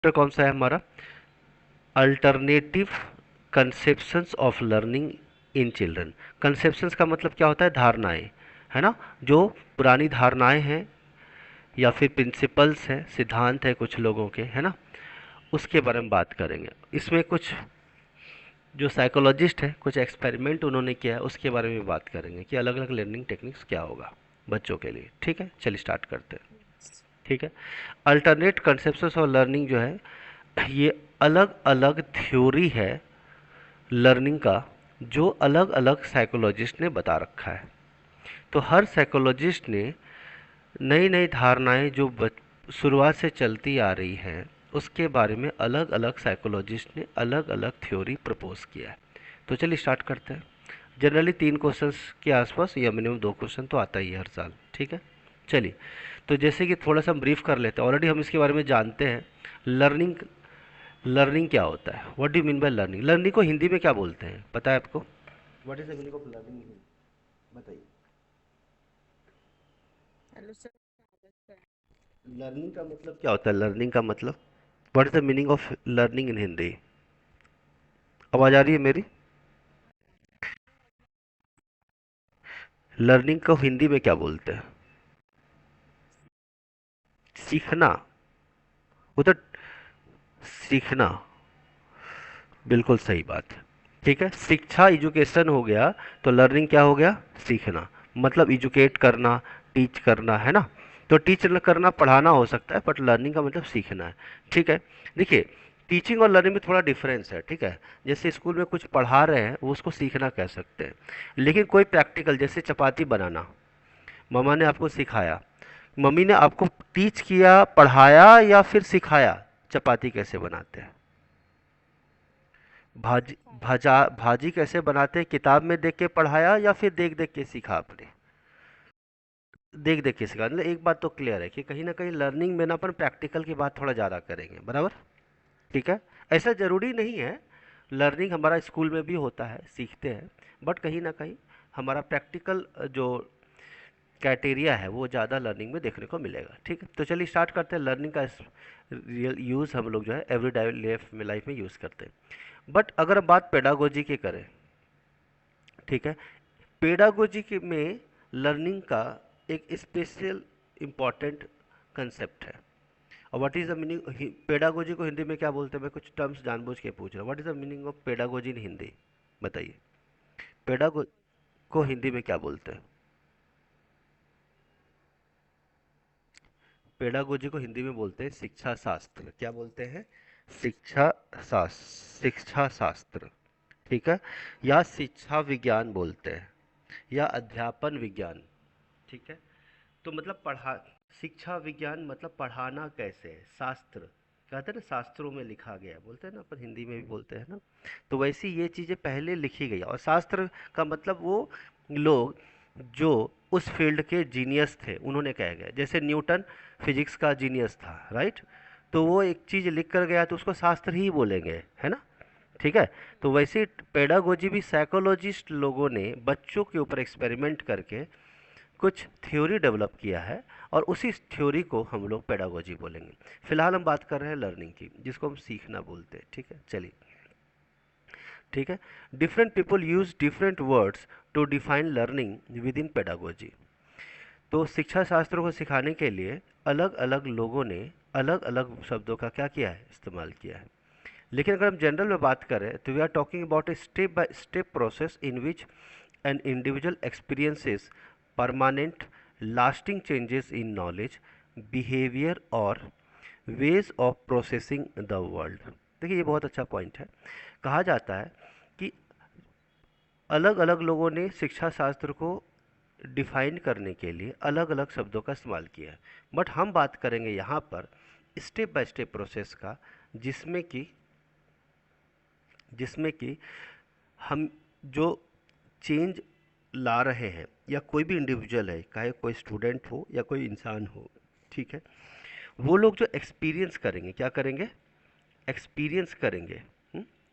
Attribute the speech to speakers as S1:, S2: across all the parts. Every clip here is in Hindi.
S1: चैप्टर कौन सा है हमारा? Alternative conceptions of learning in children. Conceptions का मतलब क्या होता है? धारणाएं, है ना? जो पुरानी धारणाएं हैं या फिर प्रिंसिपल्स हैं, सिद्धांत है कुछ लोगों के, है ना, उसके बारे में बात करेंगे। इसमें कुछ जो साइकोलॉजिस्ट हैं, कुछ एक्सपेरिमेंट उन्होंने किया है, उसके बारे में बात करेंगे कि अलग अलग लर्निंग टेक्निक्स क्या होगा बच्चों के लिए। ठीक है, चलिए स्टार्ट करते हैं। ठीक है। अल्टरनेट कंसेप्शंस ऑफ लर्निंग जो है, ये अलग अलग थ्योरी है लर्निंग का, जो अलग अलग साइकोलॉजिस्ट ने बता रखा है। तो हर साइकोलॉजिस्ट ने नई नई धारणाएं जो शुरुआत से चलती आ रही हैं, उसके बारे में अलग अलग साइकोलॉजिस्ट ने अलग अलग थ्योरी प्रपोज किया है। तो चलिए स्टार्ट करते हैं। जनरली 3 क्वेश्चंस के आसपास या मिनिमम 2 क्वेश्चन तो आता ही है हर साल। ठीक है, चलिए। तो जैसे कि थोड़ा सा हम ब्रीफ कर लेते हैं, ऑलरेडी हम इसके बारे में जानते हैं। लर्निंग, लर्निंग क्या होता है? What do mean by learning? Learning को हिंदी में क्या बोलते हैं, पता है आपको? What is the meaning of learning, बताइए।
S2: Hello sir.
S1: लर्निंग का मतलब क्या होता है? लर्निंग का मतलब, what is the meaning of learning in Hindi? आवाज आ रही है मेरी? लर्निंग को हिंदी में क्या बोलते हैं? सीखना। वो तो सीखना, बिल्कुल सही बात है। ठीक है, शिक्षा एजुकेशन हो गया, तो लर्निंग क्या हो गया? सीखना। मतलब एजुकेट करना, टीच करना, है ना? तो टीच करना पढ़ाना हो सकता है, बट लर्निंग का मतलब सीखना है। ठीक है, देखिए, टीचिंग और लर्निंग में थोड़ा डिफरेंस है। ठीक है, जैसे स्कूल में कुछ पढ़ा रहे हैं, वो उसको सीखना कह सकते हैं। लेकिन कोई प्रैक्टिकल, जैसे चपाती बनाना, मम्मा ने आपको सिखाया, मम्मी ने आपको टीच किया, पढ़ाया या फिर सिखाया चपाती कैसे बनाते हैं? भाजी, भाजी कैसे बनाते हैं, किताब में देख के पढ़ाया या फिर देख देख के सीखा आपने? देख देख के सीखा। मतलब एक बात तो क्लियर है कि कहीं ना कहीं लर्निंग में ना अपन प्रैक्टिकल की बात थोड़ा ज़्यादा करेंगे, बराबर? ठीक है, ऐसा ज़रूरी नहीं है। लर्निंग हमारा स्कूल में भी होता है, सीखते हैं, बट कहीं ना कहीं हमारा प्रैक्टिकल जो क्राइटेरिया है वो ज़्यादा लर्निंग में देखने को मिलेगा। ठीक है, तो चलिए स्टार्ट करते हैं। लर्निंग का रियल यूज़ हम लोग जो है एवरीडे लाइफ में यूज़ करते हैं। बट अगर हम बात पेडागोजी की करें, ठीक है, पेडागोजी के में लर्निंग का एक स्पेशल इम्पॉर्टेंट कंसेप्ट है। और what is the meaning, pedagogy को हिंदी में क्या बोलते हैं? मैं कुछ टर्म्स जानबूझ के पूछ रहा हूँ। What is the meaning of pedagogy in Hindi, बताइए। पेडागो को हिंदी में क्या बोलते हैं? पेडागोजी को हिंदी में बोलते हैं शिक्षा शास्त्र। क्या बोलते हैं? शिक्षा शास्त्र, शिक्षा शास्त्र। ठीक है, या शिक्षा विज्ञान बोलते हैं, या अध्यापन विज्ञान। ठीक है, तो मतलब पढ़ा, शिक्षा विज्ञान मतलब पढ़ाना कैसे है, शास्त्र। कहते हैं ना, शास्त्रों में लिखा गया, बोलते हैं ना, अपन हिंदी में भी बोलते हैं ना। तो वैसे ये चीज़ें पहले लिखी गई, और शास्त्र का मतलब वो लोग जो उस फील्ड के जीनियस थे, उन्होंने कहा गया। जैसे न्यूटन फिजिक्स का जीनियस था, राइट? तो वो एक चीज़ लिख कर गया तो उसको शास्त्र ही बोलेंगे, है ना? ठीक है, तो वैसे पेडागोजी भी साइकोलॉजिस्ट लोगों ने बच्चों के ऊपर एक्सपेरिमेंट करके कुछ थ्योरी डेवलप किया है, और उसी थ्योरी को हम लोग पेडागोजी बोलेंगे। फिलहाल हम बात कर रहे हैं लर्निंग की, जिसको हम सीखना बोलते हैं। ठीक है, चलिए। ठीक है, different people use different words to define learning within pedagogy. तो शिक्षा शास्त्रों को सिखाने के लिए अलग अलग लोगों ने अलग अलग शब्दों का क्या किया है? इस्तेमाल किया है। लेकिन अगर हम जनरल में बात करें, तो we are talking about a step by step process in which an individual experiences permanent lasting changes in knowledge, behavior और ways of processing the world। देखिए, ये बहुत अच्छा पॉइंट है। कहा जाता है कि अलग अलग लोगों ने शिक्षा शास्त्र को डिफाइन करने के लिए अलग अलग शब्दों का इस्तेमाल किया है, बट हम बात करेंगे यहाँ पर स्टेप बाय स्टेप प्रोसेस का, जिसमें कि जिसमें कि हम जो चेंज ला रहे हैं, या कोई भी इंडिविजुअल है, चाहे कोई स्टूडेंट हो या कोई इंसान हो, ठीक है, वो लोग जो एक्सपीरियंस करेंगे, क्या करेंगे? एक्सपीरियंस करेंगे।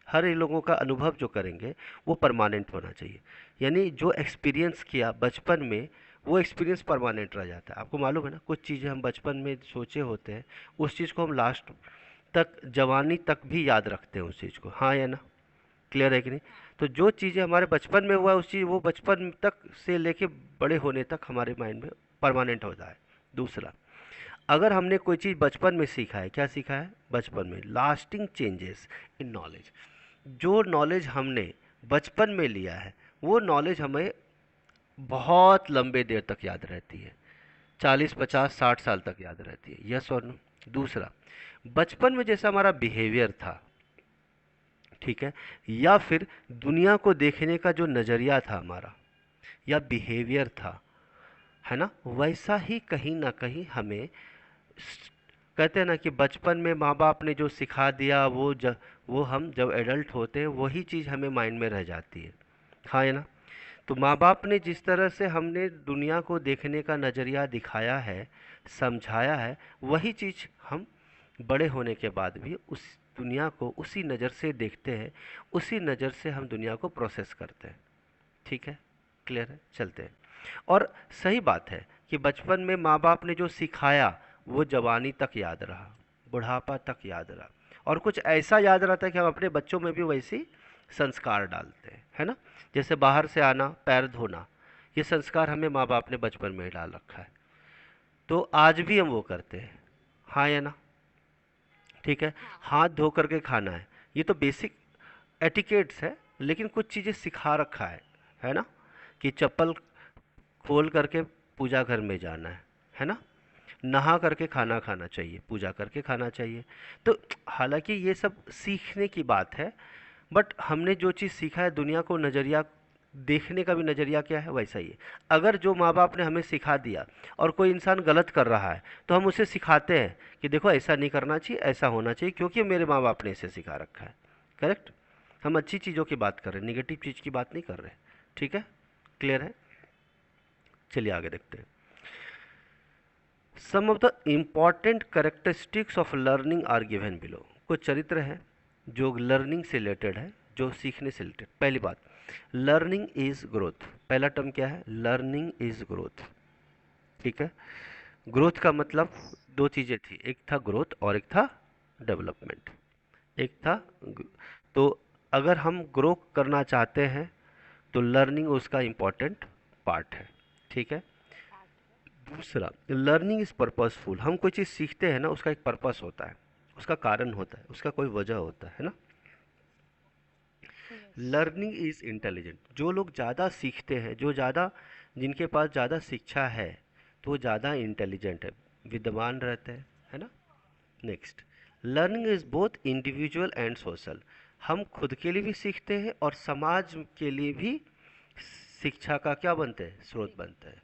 S1: हर एक लोगों का अनुभव जो करेंगे वो परमानेंट होना चाहिए। यानी जो एक्सपीरियंस किया बचपन में, वो एक्सपीरियंस परमानेंट रह जाता है। आपको मालूम है ना, कुछ चीज़ें हम बचपन में सोचे होते हैं, उस चीज़ को हम लास्ट तक, जवानी तक भी याद रखते हैं उस चीज़ को, हाँ या ना? क्लियर है कि नहीं? तो जो चीज़ें हमारे बचपन में हुआ उस चीज़ वो बचपन तक से लेके बड़े होने तक हमारे माइंड में परमानेंट होता है। दूसरा, अगर हमने कोई चीज़ बचपन में सीखा है, क्या सीखा है बचपन में, लास्टिंग चेंजेस इन नॉलेज, जो नॉलेज हमने बचपन में लिया है वो नॉलेज हमें बहुत लंबे देर तक याद रहती है, 40 50 60 साल तक याद रहती है, यस और नो? दूसरा, बचपन में जैसा हमारा बिहेवियर था, ठीक है, या फिर दुनिया को देखने का जो नज़रिया था हमारा, या बिहेवियर था, है ना, वैसा ही कहीं ना कहीं हमें कहते हैं ना कि बचपन में माँ बाप ने जो सिखा दिया वो हम जब एडल्ट होते हैं वही चीज़ हमें माइंड में रह जाती है, हाँ है ना? तो माँ बाप ने जिस तरह से हमने दुनिया को देखने का नज़रिया दिखाया है, समझाया है, वही चीज़ हम बड़े होने के बाद भी उस दुनिया को उसी नज़र से देखते हैं, उसी नज़र से हम दुनिया को प्रोसेस करते हैं। ठीक है, क्लियर है, चलते हैं। और सही बात है कि बचपन में माँ बाप ने जो सिखाया वो जवानी तक याद रहा, बुढ़ापा तक याद रहा, और कुछ ऐसा याद रहता है कि हम अपने बच्चों में भी वैसी संस्कार डालते हैं, है ना? जैसे बाहर से आना, पैर धोना, ये संस्कार हमें माँ बाप ने बचपन में ही डाल रखा है, तो आज भी हम वो करते हैं, हाँ या ना? ठीक है, हाथ धो करके खाना ये तो बेसिक एटिकेट्स है, लेकिन कुछ चीज़ें सिखा रखा है ना? कि चप्पल खोल करके पूजा घर में जाना है ना? नहा करके खाना खाना चाहिए, पूजा करके खाना चाहिए। तो हालांकि ये सब सीखने की बात है, बट हमने जो चीज़ सीखा है, दुनिया को नज़रिया देखने का भी नज़रिया क्या है वैसा ही है। अगर जो माँ बाप ने हमें सिखा दिया और कोई इंसान गलत कर रहा है तो हम उसे सिखाते हैं कि देखो ऐसा नहीं करना चाहिए, ऐसा होना चाहिए, क्योंकि मेरे माँ बाप ने इसे सिखा रखा है। करेक्ट? हम अच्छी चीज़ों की बात कर रहे हैं, निगेटिव चीज़ की बात नहीं कर रहे। ठीक है, क्लियर है? चलिए आगे देखते हैं। Some of the important characteristics of learning are given below. कुछ चरित्र है जो लर्निंग से रिलेटेड है, जो सीखने से रिलेटेड। पहली बात, लर्निंग इज ग्रोथ। पहला टर्म क्या है? Learning is growth. ठीक है, ग्रोथ का मतलब दो चीज़ें थी, एक था ग्रोथ और एक था डेवलपमेंट। एक था तो अगर हम ग्रो करना चाहते हैं तो लर्निंग उसका इम्पॉर्टेंट पार्ट है। ठीक है, दूसरा, लर्निंग इज पर्पसफुल। हम कोई चीज़ सीखते हैं ना, उसका एक पर्पस होता है, उसका कारण होता है, उसका कोई वजह होता है ना? Learning is intelligent. जो लोग ज़्यादा सीखते हैं, जो ज़्यादा, जिनके पास ज़्यादा शिक्षा है, तो वो ज़्यादा इंटेलिजेंट है, विद्वान रहते हैं, है ना? Next, learning is both individual and social. हम खुद के लिए भी सीखते हैं और समाज के लिए भी शिक्षा का क्या बनते हैं? स्रोत बनते हैं।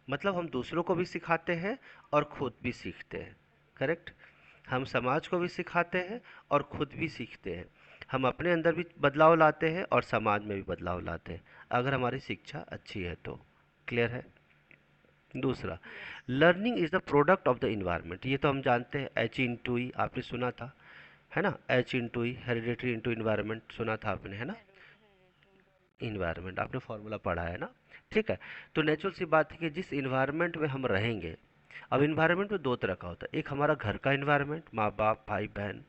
S1: मतलब हम दूसरों को भी सिखाते हैं और खुद भी सीखते हैं। करेक्ट? हम समाज को भी सिखाते हैं और खुद भी सीखते हैं। हम अपने अंदर भी बदलाव लाते हैं और समाज में भी बदलाव लाते हैं, अगर हमारी शिक्षा अच्छी है तो। क्लियर है? दूसरा, learning is the product of the environment. ये तो हम जानते हैं, एच इंटू ई, आपने सुना था, है ना? एच इंटू ई, हेरिडिटरी इंटू इन्वायरमेंट, सुना था आपने, है ना? इन्वायरमेंट आपने फॉर्मूला पढ़ा है ना? ठीक है, तो नेचुरल सी बात है कि जिस इन्वायरमेंट में हम रहेंगे, अब इन्वायरमेंट में दो तरह का होता है, एक हमारा घर का इन्वायरमेंट, माँ बाप भाई बहन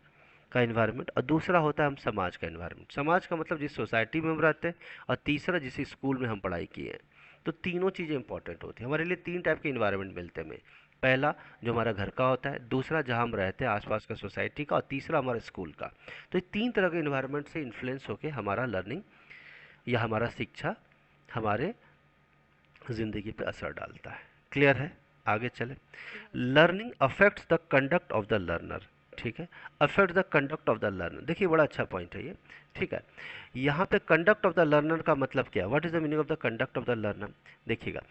S1: का इन्वायरमेंट, और दूसरा होता है हम समाज का इन्वायरमेंट। समाज का मतलब जिस सोसाइटी में हम रहते हैं, और तीसरा जिस स्कूल में हम पढ़ाई किए हैं। तो तीनों चीज़ें इंपॉर्टेंट होती हैं हमारे लिए। तीन टाइप के इन्वायरमेंट मिलते हैं हमें। पहला जो हमारा घर का होता है, दूसरा जहाँ हम रहते हैं आसपास का सोसाइटी का, और तीसरा हमारा स्कूल का। तो ये तीन तरह के इन्वायरमेंट से इन्फ्लुएंस होकर हमारा लर्निंग या हमारा शिक्षा हमारे ज़िंदगी पे असर डालता है। क्लियर है? आगे चले। Learning affects the conduct of the learner. ठीक है, affect the conduct of the learner, देखिए बड़ा अच्छा पॉइंट है ये। ठीक है, यहाँ पे कंडक्ट ऑफ द लर्नर का मतलब क्या है? What is the meaning of the conduct of the learner? देखिएगा,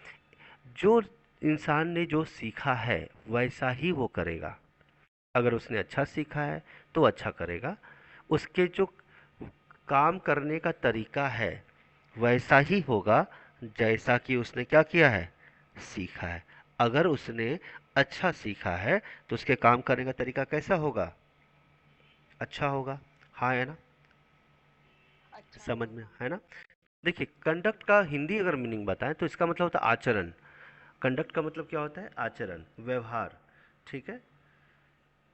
S1: जो इंसान ने जो सीखा है वैसा ही वो करेगा। अगर उसने अच्छा सीखा है तो अच्छा करेगा, उसके जो काम करने का तरीका है वैसा ही होगा जैसा कि उसने क्या किया है? सीखा है। अगर उसने अच्छा सीखा है तो उसके काम करने का तरीका कैसा होगा? अच्छा होगा, हाँ है ना? समझ में है ना? देखिए, कंडक्ट का हिंदी अगर मीनिंग बताएं तो इसका मतलब होता है आचरण। कंडक्ट का मतलब क्या होता है? आचरण, व्यवहार। ठीक है,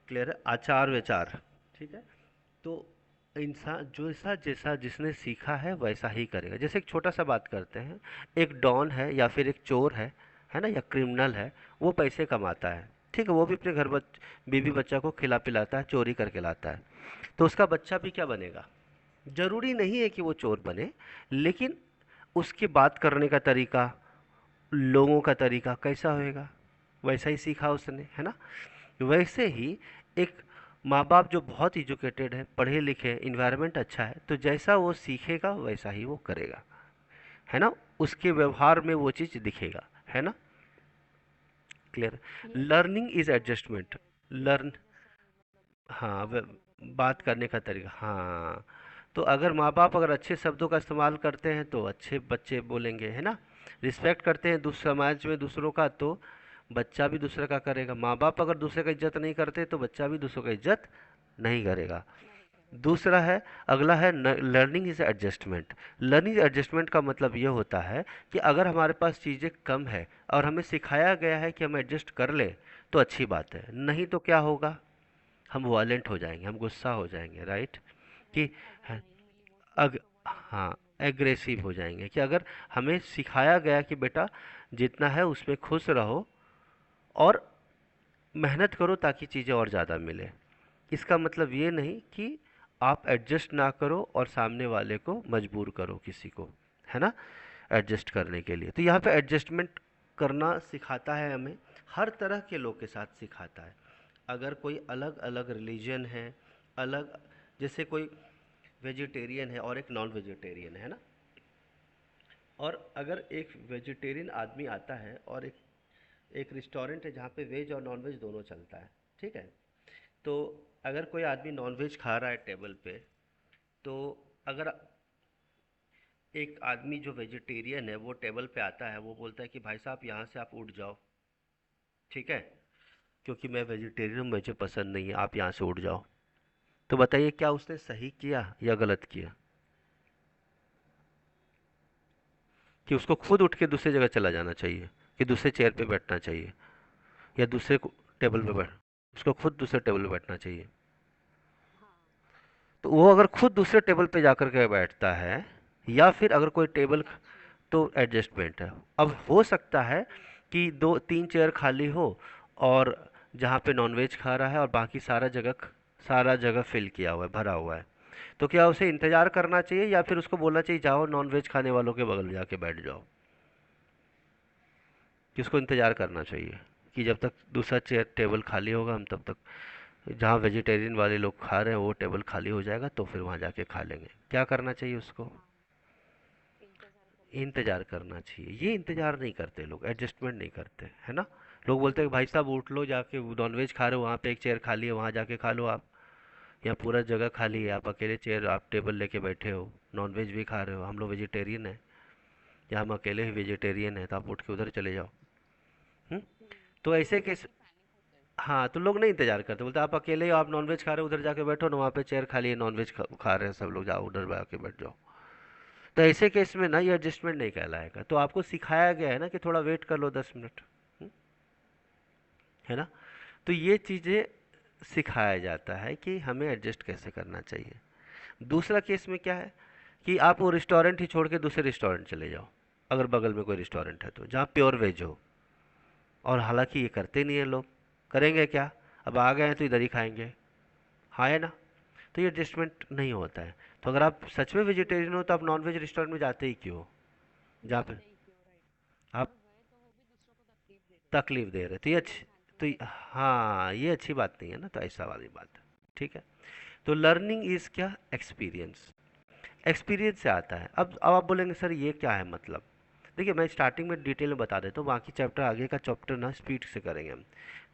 S1: क्लियर है? आचार विचार, ठीक है। तो इंसान जैसा जैसा जिसने सीखा है वैसा ही करेगा। जैसे एक छोटा सा बात करते हैं, एक डॉन है या फिर एक चोर है ना, या क्रिमिनल है, वो पैसे कमाता है, ठीक है, वो भी अपने घर बीवी बच्चा को खिला पिलाता है, चोरी करके लाता है, तो उसका बच्चा भी क्या बनेगा? जरूरी नहीं है कि वो चोर बने, लेकिन उसके बात करने का तरीका, लोगों का तरीका कैसा होएगा, वैसा ही सीखा उसने, है ना। वैसे ही एक माँ बाप जो बहुत एजुकेटेड है, पढ़े लिखे, इन्वायरमेंट अच्छा है, तो जैसा वो सीखेगा वैसा ही वो करेगा, है ना, उसके व्यवहार में वो चीज़ दिखेगा, है ना। Clear. Learning is adjustment. Learn, हाँ, बात करने का तरीका, हाँ। तो अगर माँ बाप अगर अच्छे शब्दों का इस्तेमाल करते हैं तो अच्छे बच्चे बोलेंगे, है ना। रिस्पेक्ट करते हैं समाज में दूसरों का, तो बच्चा भी दूसरे का करेगा। माँ बाप अगर दूसरे का इज्जत नहीं करते तो बच्चा भी दूसरों का इज्जत नहीं करेगा। दूसरा है, अगला है learning is adjustment. Learning adjustment का मतलब ये होता है कि अगर हमारे पास चीज़ें कम है और हमें सिखाया गया है कि हम एडजस्ट कर ले, तो अच्छी बात है, नहीं तो क्या होगा, हम वायलेंट हो जाएंगे, हम गुस्सा हो जाएंगे, राइट। कि है- अग हाँ, एग्रेसिव हो जाएंगे। कि अगर हमें सिखाया गया कि बेटा जितना है उसमें खुश रहो और मेहनत करो ताकि चीज़ें और ज़्यादा मिले, इसका मतलब ये नहीं कि आप एडजस्ट ना करो और सामने वाले को मजबूर करो किसी को, है ना, एडजस्ट करने के लिए। तो यहाँ पे एडजस्टमेंट करना सिखाता है हमें, हर तरह के लोग के साथ सिखाता है। अगर कोई अलग अलग रिलीजन है, अलग, जैसे कोई वेजिटेरियन है और एक नॉन वेजिटेरियन है ना, और अगर एक वेजिटेरियन आदमी आता है और एक रेस्टोरेंट है जहाँ पे वेज और नॉन वेज दोनों चलता है, ठीक है, तो अगर कोई आदमी नॉन वेज खा रहा है टेबल पे, तो अगर एक आदमी जो वेजिटेरियन है वो टेबल पे आता है, वो बोलता है कि भाई साहब यहाँ से आप उठ जाओ, ठीक है, क्योंकि मैं वेजिटेरियन हूँ, मुझे पसंद नहीं है, आप यहाँ से उठ जाओ। तो बताइए क्या उसने सही किया या गलत किया? कि उसको खुद उठ के दूसरी जगह चला जाना चाहिए, कि दूसरे चेयर पे बैठना चाहिए, या दूसरे टेबल पे बैठ, उसको खुद दूसरे टेबल पे बैठना चाहिए। तो वो अगर खुद दूसरे टेबल पे जाकर के बैठता है, या फिर अगर कोई टेबल, तो एडजस्टमेंट है। अब हो सकता है कि दो तीन चेयर खाली हो, और जहाँ पे नॉनवेज खा रहा है और बाकी सारा जगह फिल किया हुआ है, भरा हुआ है, तो क्या उसे इंतजार करना चाहिए या फिर उसको बोलना चाहिए जाओ नॉनवेज खाने वालों के बगल में जाके बैठ जाओ? कि उसको इंतजार करना चाहिए कि जब तक दूसरा चेयर टेबल खाली होगा, हम तब तक जहाँ वेजिटेरियन वाले लोग खा रहे हैं वो टेबल खाली हो जाएगा, तो फिर वहाँ जाके खा लेंगे। क्या करना चाहिए उसको? इंतजार करना चाहिए। ये इंतजार नहीं करते लोग, एडजस्टमेंट नहीं करते, है ना। लोग बोलते हैं कि भाई साहब उठ लो, जाके नॉनवेज खा रहे हो, वहाँ पे एक चेयर खाली है, वहाँ जाके खा लो आप, यहाँ पूरा जगह खाली है, आप अकेले चेयर, आप टेबल लेके बैठे हो, नॉनवेज भी खा रहे हो, हम लोग वेजिटेरियन हैं, या हम अकेले ही वेजिटेरियन हैं, तो आप उठ के उधर चले जाओ। हम्म। तो ऐसे केस, हाँ, तो लोग नहीं इंतजार करते, बोलते आप अकेले हो, आप नॉनवेज खा रहे हो, उधर जाके बैठो ना, वहाँ पे चेयर खाली है, नॉनवेज खा रहे हैं सब लोग, जाओ उधर जाके बैठ जाओ। तो ऐसे केस में ना ये एडजस्टमेंट नहीं कहलाएगा। तो आपको सिखाया गया है ना कि थोड़ा वेट कर लो 10 मिनट, है ना। तो ये चीज़ें सिखाया जाता है कि हमें एडजस्ट कैसे करना चाहिए। दूसरा केस में क्या है कि आप वो रेस्टोरेंट ही छोड़ के दूसरे रेस्टोरेंट चले जाओ, अगर बगल में कोई रेस्टोरेंट है तो, जहाँ प्योर वेज हो, और हालांकि ये करते नहीं है लोग, करेंगे क्या, अब आ गए हैं तो इधर ही खाएंगे, हाँ, है ना। तो ये एडजस्टमेंट नहीं होता है। तो अगर आप सच में वेजिटेरियन हो तो आप नॉन वेज रेस्टोरेंट में जाते ही क्यों हो, जहाँ पे आप तकलीफ दे रहे, तो ये अच्छी, हाँ, ये अच्छी बात नहीं है ना, तो ऐसा वाली बात है, ठीक है। तो लर्निंग इज क्या, एक्सपीरियंस, एक्सपीरियंस से आता है। अब आप बोलेंगे सर ये क्या है मतलब। देखिए मैं स्टार्टिंग में डिटेल में बता देता हूँ, बाकी चैप्टर, आगे का चैप्टर ना स्पीड से करेंगे हम,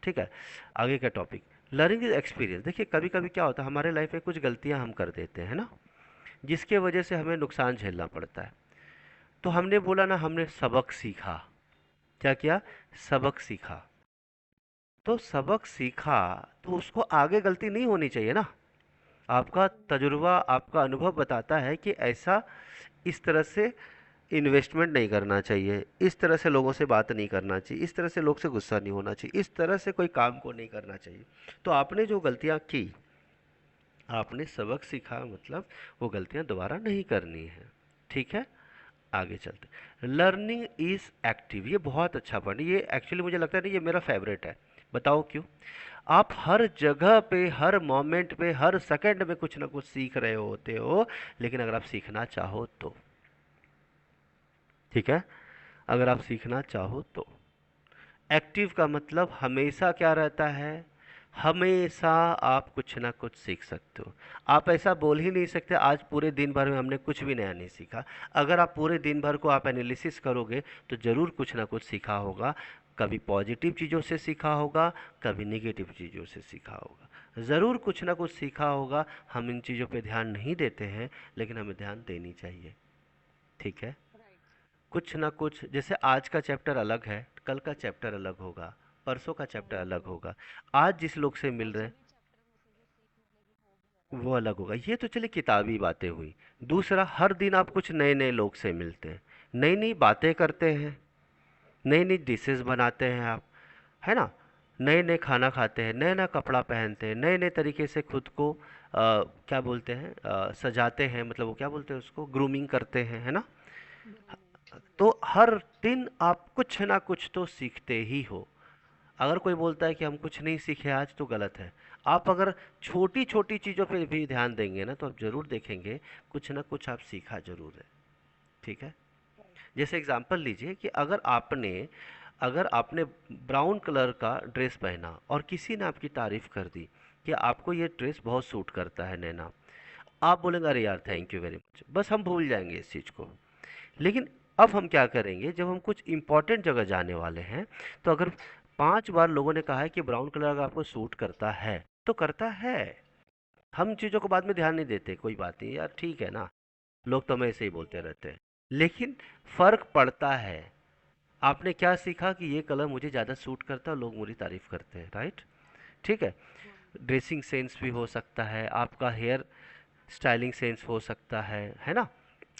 S1: ठीक है। आगे का टॉपिक, लर्निंग इज एक्सपीरियंस। देखिए कभी कभी क्या होता है हमारे लाइफ में, कुछ गलतियाँ हम कर देते हैं ना, जिसके वजह से हमें नुकसान झेलना पड़ता है। तो हमने बोला ना, हमने सबक सीखा, क्या किया, सबक सीखा। तो सबक सीखा, तो उसको आगे गलती नहीं होनी चाहिए ना। आपका तजुर्बा, आपका अनुभव बताता है कि ऐसा, इस तरह से इन्वेस्टमेंट नहीं करना चाहिए, इस तरह से लोगों से बात नहीं करना चाहिए, इस तरह से लोग से गुस्सा नहीं होना चाहिए, इस तरह से कोई काम को नहीं करना चाहिए। तो आपने जो गलतियां की, आपने सबक सीखा मतलब वो गलतियां दोबारा नहीं करनी है। ठीक है, आगे चलते। लर्निंग इज एक्टिव, ये बहुत अच्छा पॉइंट, ये एक्चुअली मुझे लगता है नहीं, ये मेरा फेवरेट है। बताओ क्यों? आप हर जगह पे, हर मोमेंट पे, हर सेकंड में कुछ ना कुछ सीख रहे होते हो, लेकिन अगर आप सीखना चाहो तो, ठीक है, अगर आप सीखना चाहो तो। एक्टिव का मतलब हमेशा क्या रहता है? हमेशा आप कुछ ना कुछ सीख सकते हो। आप ऐसा बोल ही नहीं सकते आज पूरे दिन भर में हमने कुछ भी नया नहीं सीखा। अगर आप पूरे दिन भर को आप एनालिसिस करोगे तो ज़रूर कुछ ना कुछ सीखा होगा। कभी पॉजिटिव चीज़ों से सीखा होगा, कभी नेगेटिव चीज़ों से सीखा होगा, ज़रूर कुछ ना कुछ सीखा होगा। हम इन चीज़ों पे ध्यान नहीं देते हैं, लेकिन हमें ध्यान देनी चाहिए। ठीक है, कुछ ना कुछ, जैसे आज का चैप्टर अलग है, कल का चैप्टर अलग होगा, परसों का चैप्टर अलग होगा। आज जिस लोग से मिल रहे हैं वो अलग होगा। ये तो चलिए किताबी बातें हुई। दूसरा, हर दिन आप कुछ नए नए लोग से मिलते हैं, नई नई बातें करते हैं, नई नई डिशेस बनाते हैं आप, है ना, नए नए खाना खाते हैं, नया नया कपड़ा पहनते हैं, नए नए तरीके से खुद को क्या बोलते हैं, सजाते हैं, मतलब वो क्या बोलते हैं उसको, ग्रूमिंग करते हैं, है ना। तो हर दिन आप कुछ ना कुछ तो सीखते ही हो। अगर कोई बोलता है कि हम कुछ नहीं सीखे आज, तो गलत है। आप अगर छोटी छोटी चीज़ों पे भी ध्यान देंगे ना, तो आप जरूर देखेंगे कुछ ना कुछ आप सीखा जरूर है। ठीक है, जैसे एग्जांपल लीजिए कि अगर आपने ब्राउन कलर का ड्रेस पहना और किसी ने आपकी तारीफ कर दी कि आपको ये ड्रेस बहुत सूट करता है नैना, आप बोलेंगे अरे यार थैंक यू वेरी मच, बस हम भूल जाएंगे इस चीज़ को। लेकिन अब हम क्या करेंगे, जब हम कुछ इंपॉर्टेंट जगह जाने वाले हैं, तो अगर 5 बार लोगों ने कहा है कि ब्राउन कलर अगर आपको सूट करता है, तो करता है। हम चीज़ों को बाद में ध्यान नहीं देते, कोई बात नहीं यार, ठीक है ना, लोग तो हमें ऐसे ही बोलते रहते हैं। लेकिन फर्क पड़ता है। आपने क्या सीखा कि ये कलर मुझे ज़्यादा सूट करता है, लोग मेरी तारीफ करते हैं, राइट। ठीक है, ड्रेसिंग सेंस भी हो सकता है, आपका हेयर स्टाइलिंग सेंस हो सकता है ना,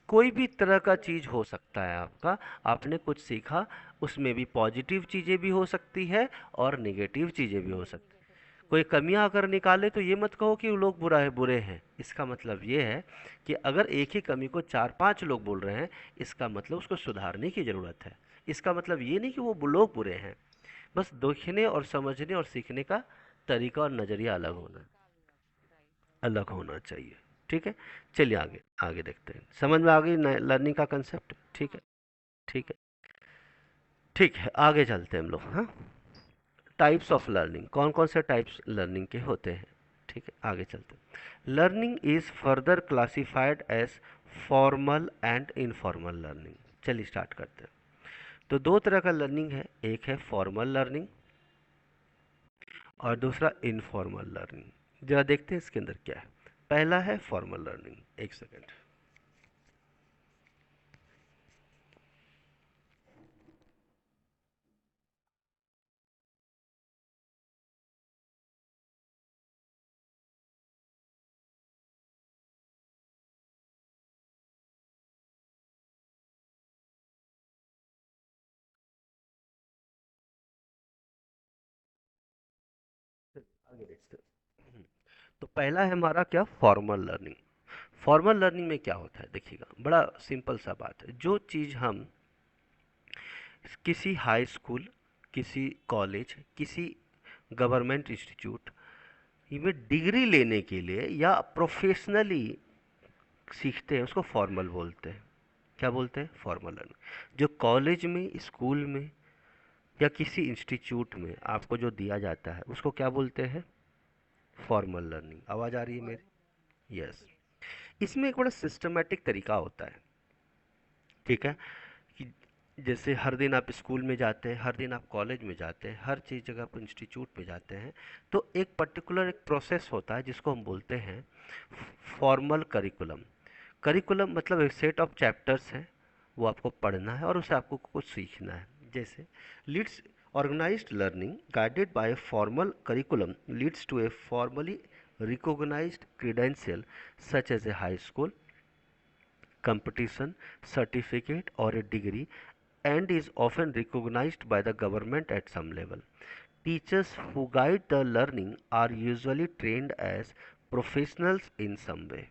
S1: कोई भी तरह का चीज़ हो सकता है आपका। आपने कुछ सीखा, उसमें भी पॉजिटिव चीज़ें भी हो सकती है और नेगेटिव चीज़ें भी हो सकती है। कोई कमियां अगर निकाले तो ये मत कहो कि वो लोग बुरा है, बुरे हैं। इसका मतलब ये है कि अगर एक ही कमी को 4-5 लोग बोल रहे हैं, इसका मतलब उसको सुधारने की ज़रूरत है। इसका मतलब ये नहीं कि वो लोग बुरे हैं, बस देखने और समझने और सीखने का तरीका और नज़रिया अलग होना चाहिए। ठीक है, चलिए आगे आगे देखते हैं। समझ में आ गई लर्निंग का कंसेप्ट? ठीक है, ठीक है, ठीक है, आगे चलते हैं हम लोग। हाँ, टाइप्स ऑफ लर्निंग, कौन कौन से टाइप्स लर्निंग के होते हैं? ठीक है, आगे चलते हैं। Learning is further classified as formal and informal learning. चलिए स्टार्ट करते हैं। तो दो तरह का लर्निंग है, एक है फॉर्मल लर्निंग और दूसरा इनफॉर्मल लर्निंग। जरा देखते हैं इसके अंदर क्या है। पहला है फॉर्मल लर्निंग, एक सेकेंड। आगे देखते हैं। तो पहला है हमारा क्या, फॉर्मल लर्निंग। फॉर्मल लर्निंग में क्या होता है, देखिएगा, बड़ा सिंपल सा बात है। जो चीज़ हम किसी हाई स्कूल, किसी कॉलेज, किसी गवर्नमेंट इंस्टीट्यूट में डिग्री लेने के लिए या प्रोफेशनली सीखते हैं, उसको फॉर्मल बोलते हैं। क्या बोलते हैं? Formal learning. जो कॉलेज में, स्कूल में या किसी इंस्टीट्यूट में आपको जो दिया जाता है, उसको क्या बोलते हैं? Formal learning. आवाज़ आ रही है मेरी? यस। इसमें एक बड़ा सिस्टमेटिक तरीका होता है। ठीक है, कि जैसे हर दिन आप स्कूल में जाते हैं, हर दिन आप कॉलेज में जाते हैं, हर चीज़ जगह आप इंस्टीट्यूट में जाते हैं, तो एक पर्टिकुलर एक प्रोसेस होता है जिसको हम बोलते हैं फॉर्मल करिकुलम। करिकुलम मतलब एक सेट ऑफ चैप्टर्स हैं, वो आपको पढ़ना है और उससे आपको कुछ सीखना है। जैसे Leeds organized learning guided by a formal curriculum leads to a formally recognized credential such as a high school competition certificate or a degree, and is often recognized by the government at some level. Teachers who guide the learning are usually trained as professionals in some way.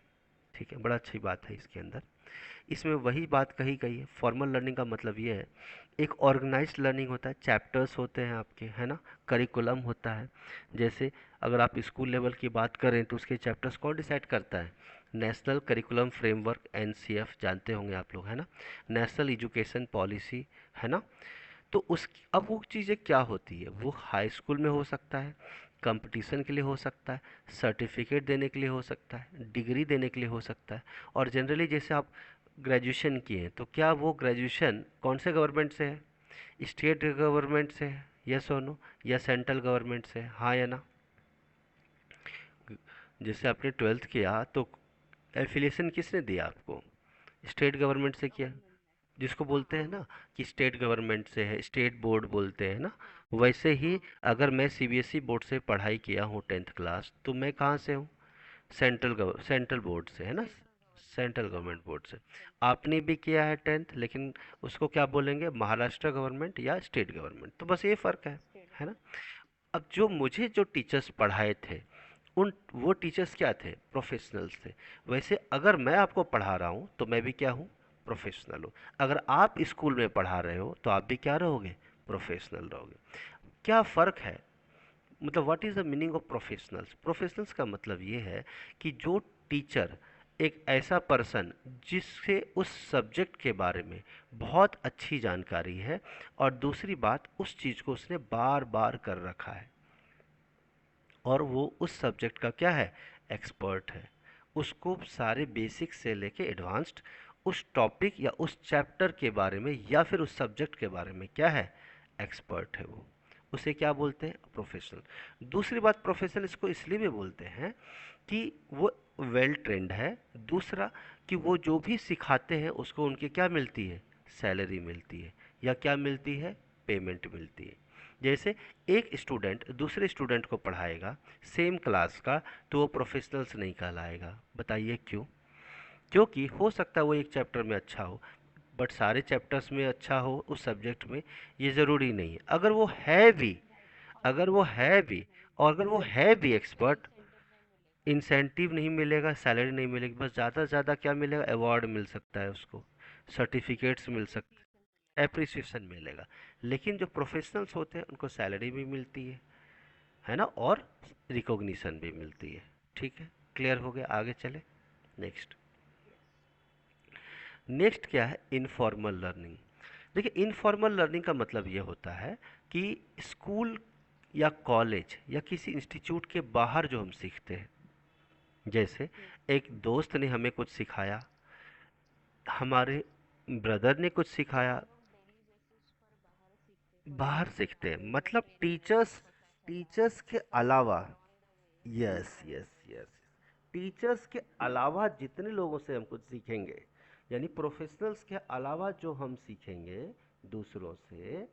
S1: ठीक है, बड़ा अच्छी बात है इसके अंदर। इसमें वही बात कही गई है। फॉर्मल लर्निंग का मतलब ये है, एक ऑर्गेनाइज्ड लर्निंग होता है, चैप्टर्स होते हैं आपके, है ना, करिकुलम होता है। जैसे अगर आप स्कूल लेवल की बात करें तो उसके चैप्टर्स कौन डिसाइड करता है? नेशनल करिकुलम फ्रेमवर्क, एनसीएफ, जानते होंगे आप लोग, है ना, नेशनल एजुकेशन पॉलिसी, है ना। तो उस अब वो चीज़ें क्या होती है, वो हाई स्कूल में हो सकता है, कंपटीशन के लिए हो सकता है, सर्टिफिकेट देने के लिए हो सकता है, डिग्री देने के लिए हो सकता है। और जनरली जैसे आप ग्रेजुएशन किए हैं तो क्या वो ग्रेजुएशन कौन से गवर्नमेंट से है? स्टेट गवर्नमेंट से है, यस और नो, या सेंट्रल गवर्नमेंट से है, हाँ या ना? जैसे आपने ट्वेल्थ किया तो एफिलिएशन किसने दिया आपको? स्टेट गवर्नमेंट से किया, जिसको बोलते हैं ना कि स्टेट गवर्नमेंट से है, स्टेट बोर्ड बोलते हैं ना। वैसे ही अगर मैं सीबीएसई बोर्ड से पढ़ाई किया हूँ 10th क्लास, तो मैं कहाँ से हूँ? सेंट्रल बोर्ड से, है ना, सेंट्रल गवर्नमेंट बोर्ड से। आपने भी किया है 10th, लेकिन उसको क्या बोलेंगे, महाराष्ट्र गवर्नमेंट या स्टेट गवर्नमेंट, तो बस ये फ़र्क है ना। अब जो मुझे जो टीचर्स पढ़ाए थे, उन वो टीचर्स क्या थे? प्रोफेशनल्स थे। वैसे अगर मैं आपको पढ़ा रहा हूँ तो मैं भी क्या हूँ? प्रोफेशनल हूँ। अगर आप स्कूल में पढ़ा रहे हो तो आप भी क्या रहोगे? प्रोफेशनल रहोगे। क्या फ़र्क है? मतलब what is the meaning of professionals? Professionals का मतलब ये है कि जो टीचर, एक ऐसा पर्सन जिससे उस सब्जेक्ट के बारे में बहुत अच्छी जानकारी है, और दूसरी बात, उस चीज़ को उसने बार बार कर रखा है, और वो उस सब्जेक्ट का क्या है? एक्सपर्ट है। उसको सारे बेसिक से लेके एडवांस्ड उस टॉपिक या उस चैप्टर के बारे में या फिर उस सब्जेक्ट के बारे में क्या है? एक्सपर्ट है वो। उसे क्या बोलते हैं? प्रोफेशनल। दूसरी बात, प्रोफेशनल इसको इसलिए भी बोलते हैं कि वो वेल ट्रेंड है। दूसरा, कि वो जो भी सिखाते हैं उसको उनकी क्या मिलती है? सैलरी मिलती है, या क्या मिलती है? पेमेंट मिलती है। जैसे एक स्टूडेंट दूसरे स्टूडेंट को पढ़ाएगा सेम क्लास का, तो वो प्रोफेशनल्स नहीं कहलाएगा। बताइए क्यों? क्योंकि हो सकता है वो एक चैप्टर में अच्छा हो, बट सारे चैप्टर्स में अच्छा हो उस सब्जेक्ट में, ये ज़रूरी नहीं है। अगर वो है भी और अगर वो है भी एक्सपर्ट, इंसेंटिव नहीं मिलेगा, सैलरी नहीं मिलेगी, बस ज़्यादा से ज़्यादा क्या मिलेगा? अवार्ड मिल सकता है उसको, सर्टिफिकेट्स मिल सकते, एप्रिसिएशन मिलेगा। लेकिन जो प्रोफेशनल्स होते हैं उनको सैलरी भी मिलती है ना, और रिकॉग्निशन भी मिलती है। ठीक है, क्लियर हो गया? आगे चले। नेक्स्ट। नेक्स्ट क्या है? Informal learning. देखिए, इनफॉर्मल लर्निंग का मतलब ये होता है कि स्कूल या कॉलेज या किसी इंस्टीट्यूट के बाहर जो हम सीखते हैं। जैसे एक दोस्त ने हमें कुछ सिखाया, हमारे ब्रदर ने कुछ सिखाया, बाहर सीखते हैं, मतलब टीचर्स, टीचर्स के अलावा, यस यस यस, टीचर्स के अलावा जितने लोगों से हम कुछ सीखेंगे, यानी प्रोफेशनल्स के अलावा जो हम सीखेंगे दूसरों से,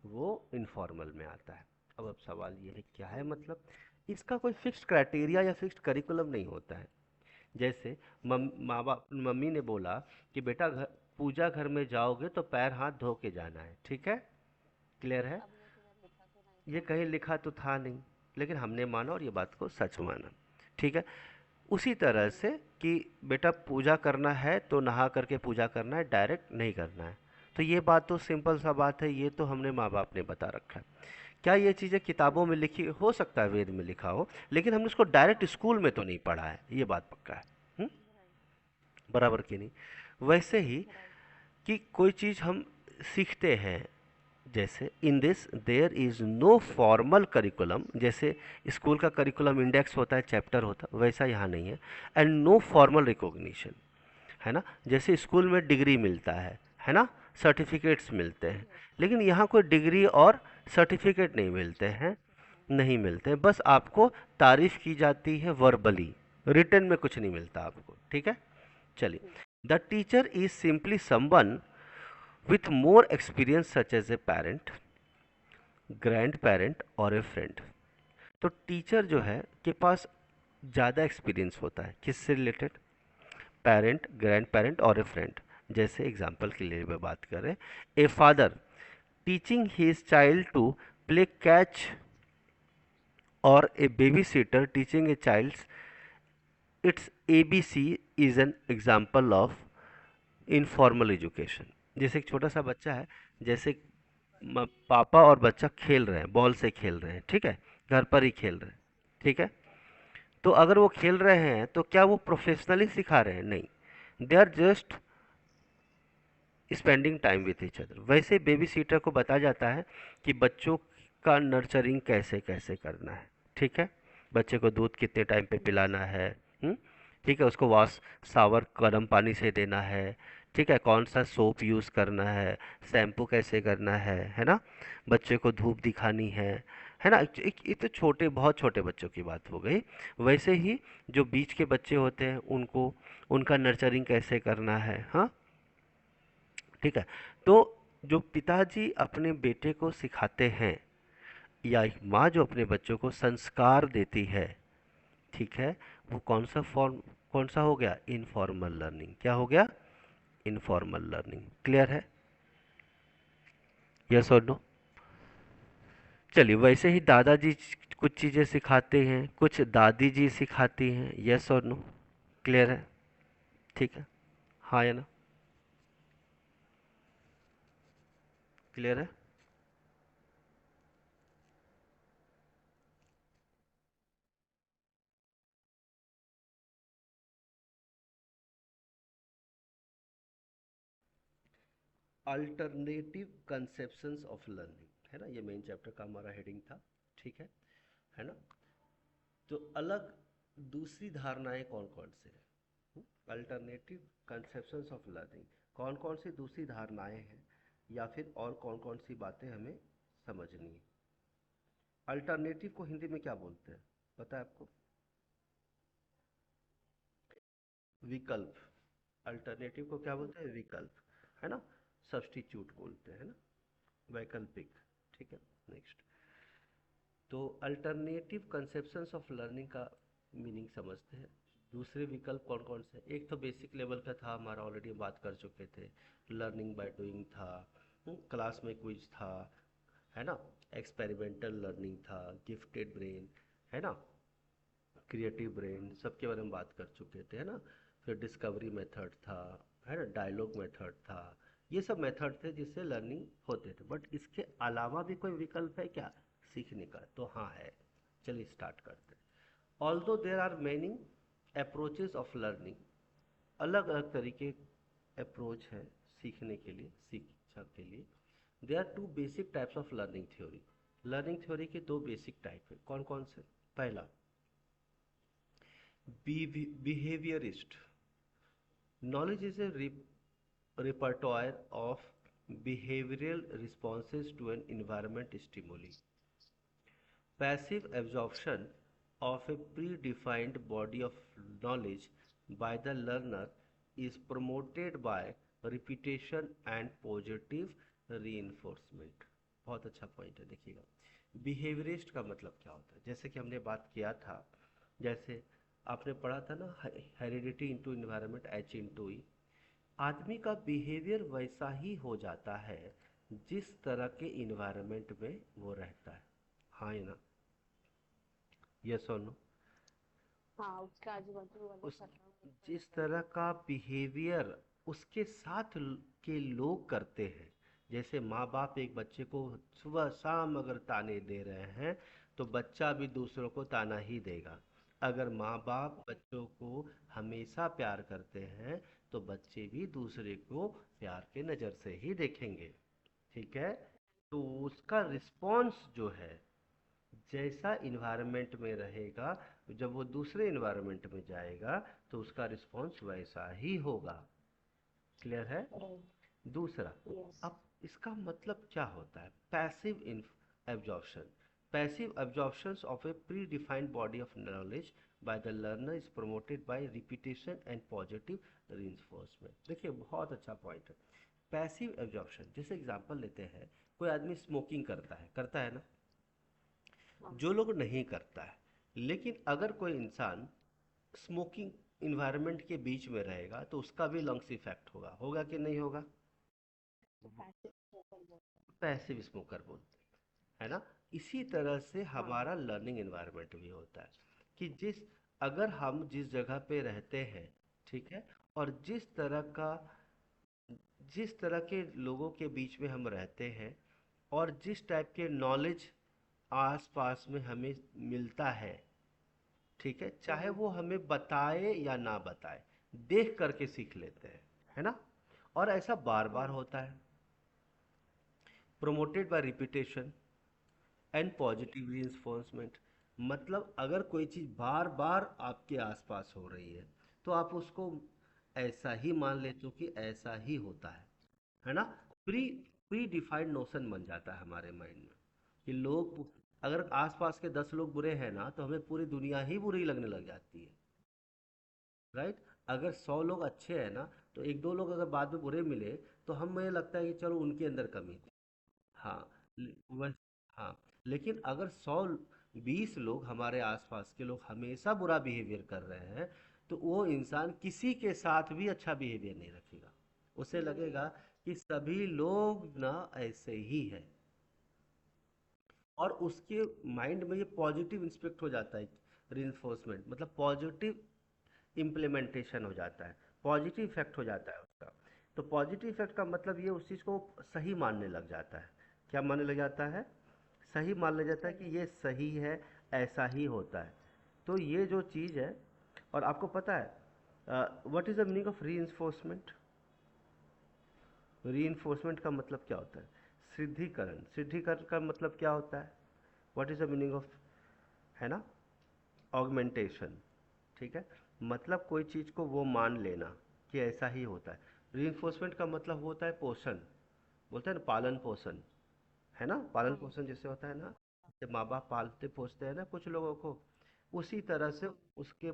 S1: वो इनफॉर्मल में आता है। अब सवाल ये है, क्या है मतलब? इसका कोई फिक्स्ड क्राइटेरिया या फिक्स्ड करिकुलम नहीं होता है। जैसे माँ बाप, मम्मी ने बोला कि बेटा घर, पूजा घर में जाओगे तो पैर हाथ धो के जाना है, ठीक है, क्लियर है? ये कहीं लिखा तो था नहीं, लेकिन हमने माना और ये बात को सच माना। ठीक है। उसी तरह से कि बेटा पूजा करना है तो नहा करके पूजा करना है, डायरेक्ट नहीं करना है। तो ये बात तो सिंपल सा बात है, ये तो हमने माँ बाप ने बता रखा है। क्या ये चीज़ें किताबों में लिखी हो सकता है, वेद में लिखा हो, लेकिन हमने उसको डायरेक्ट स्कूल में तो नहीं पढ़ा है, ये बात पक्का है। हुँ? बराबर की नहीं? वैसे ही कि कोई चीज़ हम सीखते हैं, जैसे in this there is no formal curriculum, जैसे स्कूल का करिकुलम इंडेक्स होता है, चैप्टर होता है, वैसा यहाँ नहीं है। एंड नो फॉर्मल रिकॉग्निशन, है ना, जैसे स्कूल में डिग्री मिलता है ना, सर्टिफिकेट्स मिलते हैं, लेकिन यहाँ कोई डिग्री और सर्टिफिकेट नहीं मिलते हैं, नहीं मिलते हैं, बस आपको तारीफ की जाती है वर्बली, रिटर्न में कुछ नहीं मिलता आपको। ठीक है, चलिए। The teacher is simply someone with more experience such as a parent, grand parent और ए फ्रेंड। तो टीचर जो है के पास ज़्यादा एक्सपीरियंस होता है, किससे रिलेटेड? पेरेंट, ग्रैंड पेरेंट और ए फ्रेंड। जैसे एग्जांपल के लिए मैं बात करें, a father teaching his child to play catch, और a babysitter teaching a child its ABC is an example of informal education. जैसे एक छोटा सा बच्चा है, जैसे पापा और बच्चा खेल रहे हैं, बॉल से खेल रहे हैं, ठीक है, घर पर ही खेल रहे हैं, ठीक है। तो अगर वो खेल रहे हैं तो क्या वो प्रोफेशनली सिखा रहे हैं? नहीं, they are just spending time with each other. वैसे बेबी सीटर को बताया जाता है कि बच्चों का नर्चरिंग कैसे कैसे करना है, ठीक है। बच्चे को दूध कितने टाइम पे पिलाना है, हम्म, ठीक है, उसको वॉश शावर गर्म पानी से देना है, ठीक है, कौन सा सोप यूज़ करना है, शैम्पू कैसे करना है ना, बच्चे को धूप दिखानी है ना। ये तो छोटे, बहुत छोटे बच्चों की बात हो गई। वैसे ही जो बीच के बच्चे होते हैं उनको, उनका नर्चरिंग कैसे करना है, हाँ, ठीक है। तो जो पिताजी अपने बेटे को सिखाते हैं, या एक माँ जो अपने बच्चों को संस्कार देती है, ठीक है, वो कौन सा फॉर्म, कौन सा हो गया? Informal learning. क्या हो गया? Informal learning. क्लियर है? यस और नो? चलिए, वैसे ही दादाजी कुछ चीज़ें सिखाते हैं, कुछ दादी जी सिखाती हैं। यस और नो? क्लियर है? ठीक है, हाँ या ना? क्लियर है? अल्टरनेटिव कंसेप्शंस ऑफ लर्निंग, है ना, ये मेन चैप्टर का हमारा हेडिंग था, ठीक है ना। तो अलग दूसरी धारणाएं कौन कौन से हैं? अल्टरनेटिव कंसेप्शंस ऑफ लर्निंग, कौन कौन सी दूसरी धारणाएं हैं, या फिर और कौन कौन सी बातें हमें समझनी है? अल्टरनेटिव को हिंदी में क्या बोलते हैं, पता है आपको? विकल्प। अल्टरनेटिव को क्या बोलते हैं? विकल्प, है ना। सब्स्टिट्यूट बोलते हैं ना, वैकल्पिक, ठीक है। नेक्स्ट, तो अल्टरनेटिव कंसेप्शंस ऑफ लर्निंग का मीनिंग समझते हैं। दूसरे विकल्प कौन कौन से? एक तो बेसिक लेवल का था हमारा, ऑलरेडी बात कर चुके थे, लर्निंग बाय डूइंग था, क्लास में क्विज था, है ना, एक्सपेरिमेंटल लर्निंग था, गिफ्टेड ब्रेन, है ना, क्रिएटिव ब्रेन, सबके बारे में बात कर चुके थे, है ना। फिर डिस्कवरी मेथड था, है ना, डायलॉग मेथड था। ये सब मेथड थे जिससे लर्निंग होते थे। बट इसके अलावा भी कोई विकल्प है क्या सीखने का? तो हाँ है। चलिए स्टार्ट करते हैं। Although there are many approaches of learning, अलग अलग तरीके अप्रोच है सीखने के लिए, शिक्षा के लिए। There are two basic types of learning theory. Learning theory के दो बेसिक टाइप है, कौन कौन से? पहला, behaviorist. Knowledge is a repertoire of behavioral responses to an environment stimuli. Passive absorption of a predefined body of knowledge by the learner is promoted by repetition and positive reinforcement. बहुत अच्छा पॉइंट है, देखिएगा। बिहेवियरिस्ट का मतलब क्या होता है? जैसे कि हमने बात किया था, जैसे आपने पढ़ा था ना, heredity into environment H into E. आदमी का बिहेवियर वैसा ही हो जाता है जिस तरह के इन्वायरमेंट में वो रहता है, हाँ या ना? यस और नो?
S2: हाँ, उसके आजू बाजू वाले
S1: उस
S2: वातावरण
S1: जिस
S2: वैसा ही
S1: तरह
S2: होता
S1: का बिहेवियर उसके साथ के लोग करते हैं, जैसे माँ बाप एक बच्चे को सुबह शाम अगर ताने दे रहे हैं, तो बच्चा भी दूसरों को ताना ही देगा। अगर माँ बाप
S2: है।
S1: बच्चों को हमेशा प्यार करते हैं, तो बच्चे भी दूसरे को प्यार के नज़र से ही देखेंगे, ठीक है। तो उसका रिस्पॉन्स जो है, जैसा इन्वायरमेंट में रहेगा, जब वो दूसरे इन्वायरमेंट में जाएगा तो उसका रिस्पॉन्स वैसा ही होगा। क्लियर है?
S2: राइट।
S1: दूसरा,
S2: यस।
S1: अब इसका मतलब क्या होता है? Passive absorption. Passive absorption of A pre defined body of knowledge by the learner is promoted by repetition and positive reinforcement. देखिए, बहुत अच्छा पॉइंट है। पैसिव एब्जॉर्प्शन, जैसे एग्जांपल लेते हैं, कोई आदमी स्मोकिंग करता है ना,
S2: हाँ।
S1: जो लोग नहीं करता है, लेकिन अगर कोई इंसान स्मोकिंग इन्वायरमेंट के बीच में रहेगा तो उसका भी लंग्स इफेक्ट होगा, होगा कि नहीं होगा?
S2: तो पैसिव स्मोकर बोलते
S1: पैसिव स्मोकर बोलते हैं, है ना। इसी तरह से
S2: हैं। हाँ।
S1: हमारा लर्निंग इन्वायरमेंट भी होता है, कि जिस अगर हम जिस जगह पे रहते हैं, ठीक है, और जिस तरह के लोगों के बीच में हम रहते हैं और जिस टाइप के नॉलेज आस पास में हमें मिलता है, ठीक है, चाहे वो हमें बताए या ना बताए, देख करके सीख लेते हैं, है ना। और ऐसा बार बार होता है। Promoted by repetition and positive reinforcement। मतलब अगर कोई चीज़ बार बार आपके आसपास हो रही है तो आप उसको ऐसा ही मान लेते हो कि ऐसा ही होता है ना। प्री प्री डिफाइंड नोशन बन जाता है हमारे माइंड में कि लोग, अगर आसपास के 10 लोग बुरे हैं ना तो हमें पूरी दुनिया ही बुरी लगने लग जाती है, राइट। अगर 100 लोग अच्छे हैं ना तो एक दो लोग अगर बाद में बुरे मिले तो हमें लगता है कि चलो उनके अंदर कमी थी। हाँ। वह, हाँ, लेकिन अगर 100 20 लोग हमारे आसपास के लोग हमेशा बुरा बिहेवियर कर रहे हैं तो वो इंसान किसी के साथ भी अच्छा बिहेवियर नहीं रखेगा। उसे लगेगा कि सभी लोग ना ऐसे ही है, और उसके माइंड में ये पॉजिटिव इंस्पेक्ट हो जाता है। रिइंफोर्समेंट मतलब पॉजिटिव इम्प्लीमेंटेशन हो जाता है, पॉजिटिव इफेक्ट हो जाता है उसका। तो पॉजिटिव इफेक्ट का मतलब ये उस चीज़ को सही मानने लग जाता है। क्या मानने लग जाता है? सही मान लिया जाता है कि ये सही है, ऐसा ही होता है। तो ये जो चीज़ है, और आपको पता है what is the meaning of री का मतलब क्या होता है? सिद्धिकरण। सिद्धिकरण का मतलब क्या होता है? What is the meaning of, है ना, ऑगमेंटेशन। ठीक है, मतलब कोई चीज़ को वो मान लेना कि ऐसा ही होता है। रीइंफोर्समेंट का मतलब होता है पोषण, बोलते हैं ना पालन पोषण, है ना, पालन पोषण जैसे होता है ना, जब माँ बाप पालते पोसते हैं ना कुछ लोगों को, उसी तरह से उसके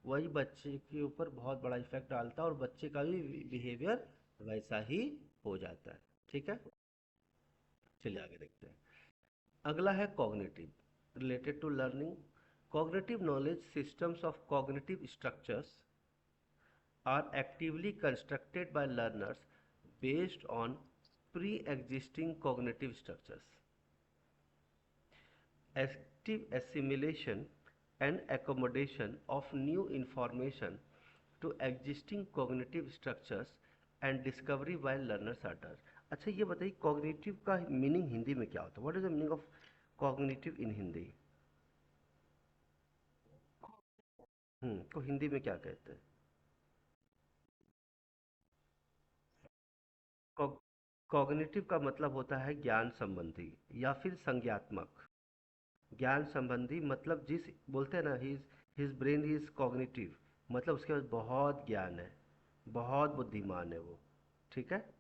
S1: वही बच्चे के ऊपर बहुत बड़ा इफेक्ट डालता है और बच्चे का भी बिहेवियर वैसा ही हो जाता है। ठीक है, चलिए आगे देखते हैं। अगला है cognitive, related to learning. Cognitive knowledge systems of cognitive structures are actively constructed by learners based on pre-existing cognitive structures. Active assimilation and accommodation of new information to existing cognitive structures and discovery by learners are done. अच्छा ये बताइए कॉग्निटिव का मीनिंग हिंदी में क्या होता है? What is the meaning of cognitive in Hindi? को हिंदी में क्या कहते हैं? कॉग्निटिव का मतलब होता है ज्ञान संबंधी या फिर संज्ञात्मक। ज्ञान संबंधी मतलब जिस, बोलते हैं ना, हिज ब्रेन इज कॉग्निटिव, मतलब उसके पास बहुत ज्ञान है, बहुत बुद्धिमान है वो। ठीक है,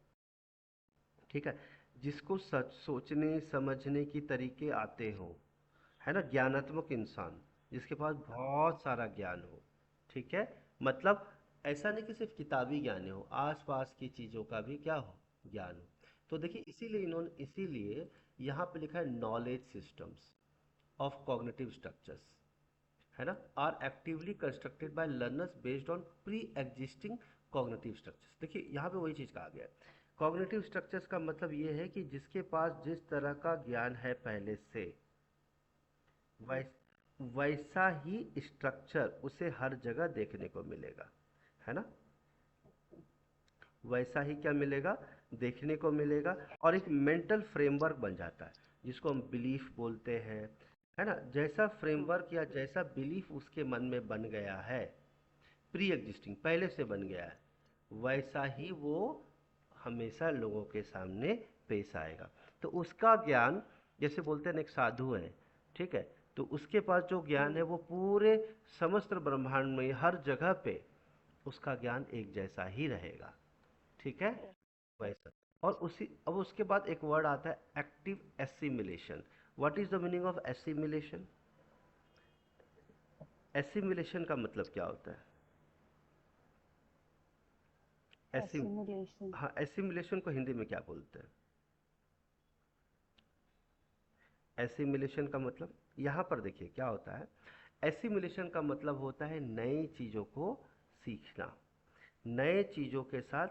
S1: ठीक है, जिसको सच सोचने समझने की तरीके आते हो, है ना, ज्ञानात्मक इंसान जिसके पास बहुत सारा ज्ञान हो। ठीक है, मतलब ऐसा नहीं कि सिर्फ किताबी ज्ञान हो, आसपास की चीज़ों का भी क्या हो, ज्ञान हो। तो देखिए इसीलिए यहाँ पे लिखा है knowledge systems of cognitive structures, है ना, are actively constructed by learners based on pre existing cognitive structures. देखिए यहाँ पे वही चीज़ कहा गया है। कॉग्निटिव स्ट्रक्चर्स का मतलब ये है कि जिसके पास जिस तरह का ज्ञान है पहले से, वैस वैसा ही स्ट्रक्चर उसे हर जगह देखने को मिलेगा, है ना। वैसा ही क्या मिलेगा, देखने को मिलेगा, और एक मेंटल फ्रेमवर्क बन जाता है जिसको हम बिलीफ बोलते हैं, है ना। जैसा फ्रेमवर्क या जैसा बिलीफ उसके मन में बन गया है, प्री एग्जिस्टिंग पहले से बन गया है, वैसा ही वो हमेशा लोगों के सामने पेश आएगा। तो उसका ज्ञान, जैसे बोलते हैं ना एक साधु है, ठीक है, तो उसके पास जो ज्ञान है वो पूरे समस्त ब्रह्मांड में हर जगह पे उसका ज्ञान एक जैसा ही रहेगा। ठीक है, वैसा। और उसी, अब उसके बाद एक वर्ड आता है active assimilation. What is the meaning of assimilation? Assimilation का मतलब क्या होता है? एसिम
S2: assimilation
S1: हाँ, एसिमिलेशन को हिंदी में क्या बोलते हैं? एसिमिलेशन का मतलब, यहाँ पर देखिए क्या होता है। एसिमिलेशन का मतलब होता है नई चीज़ों को सीखना, नए चीज़ों के साथ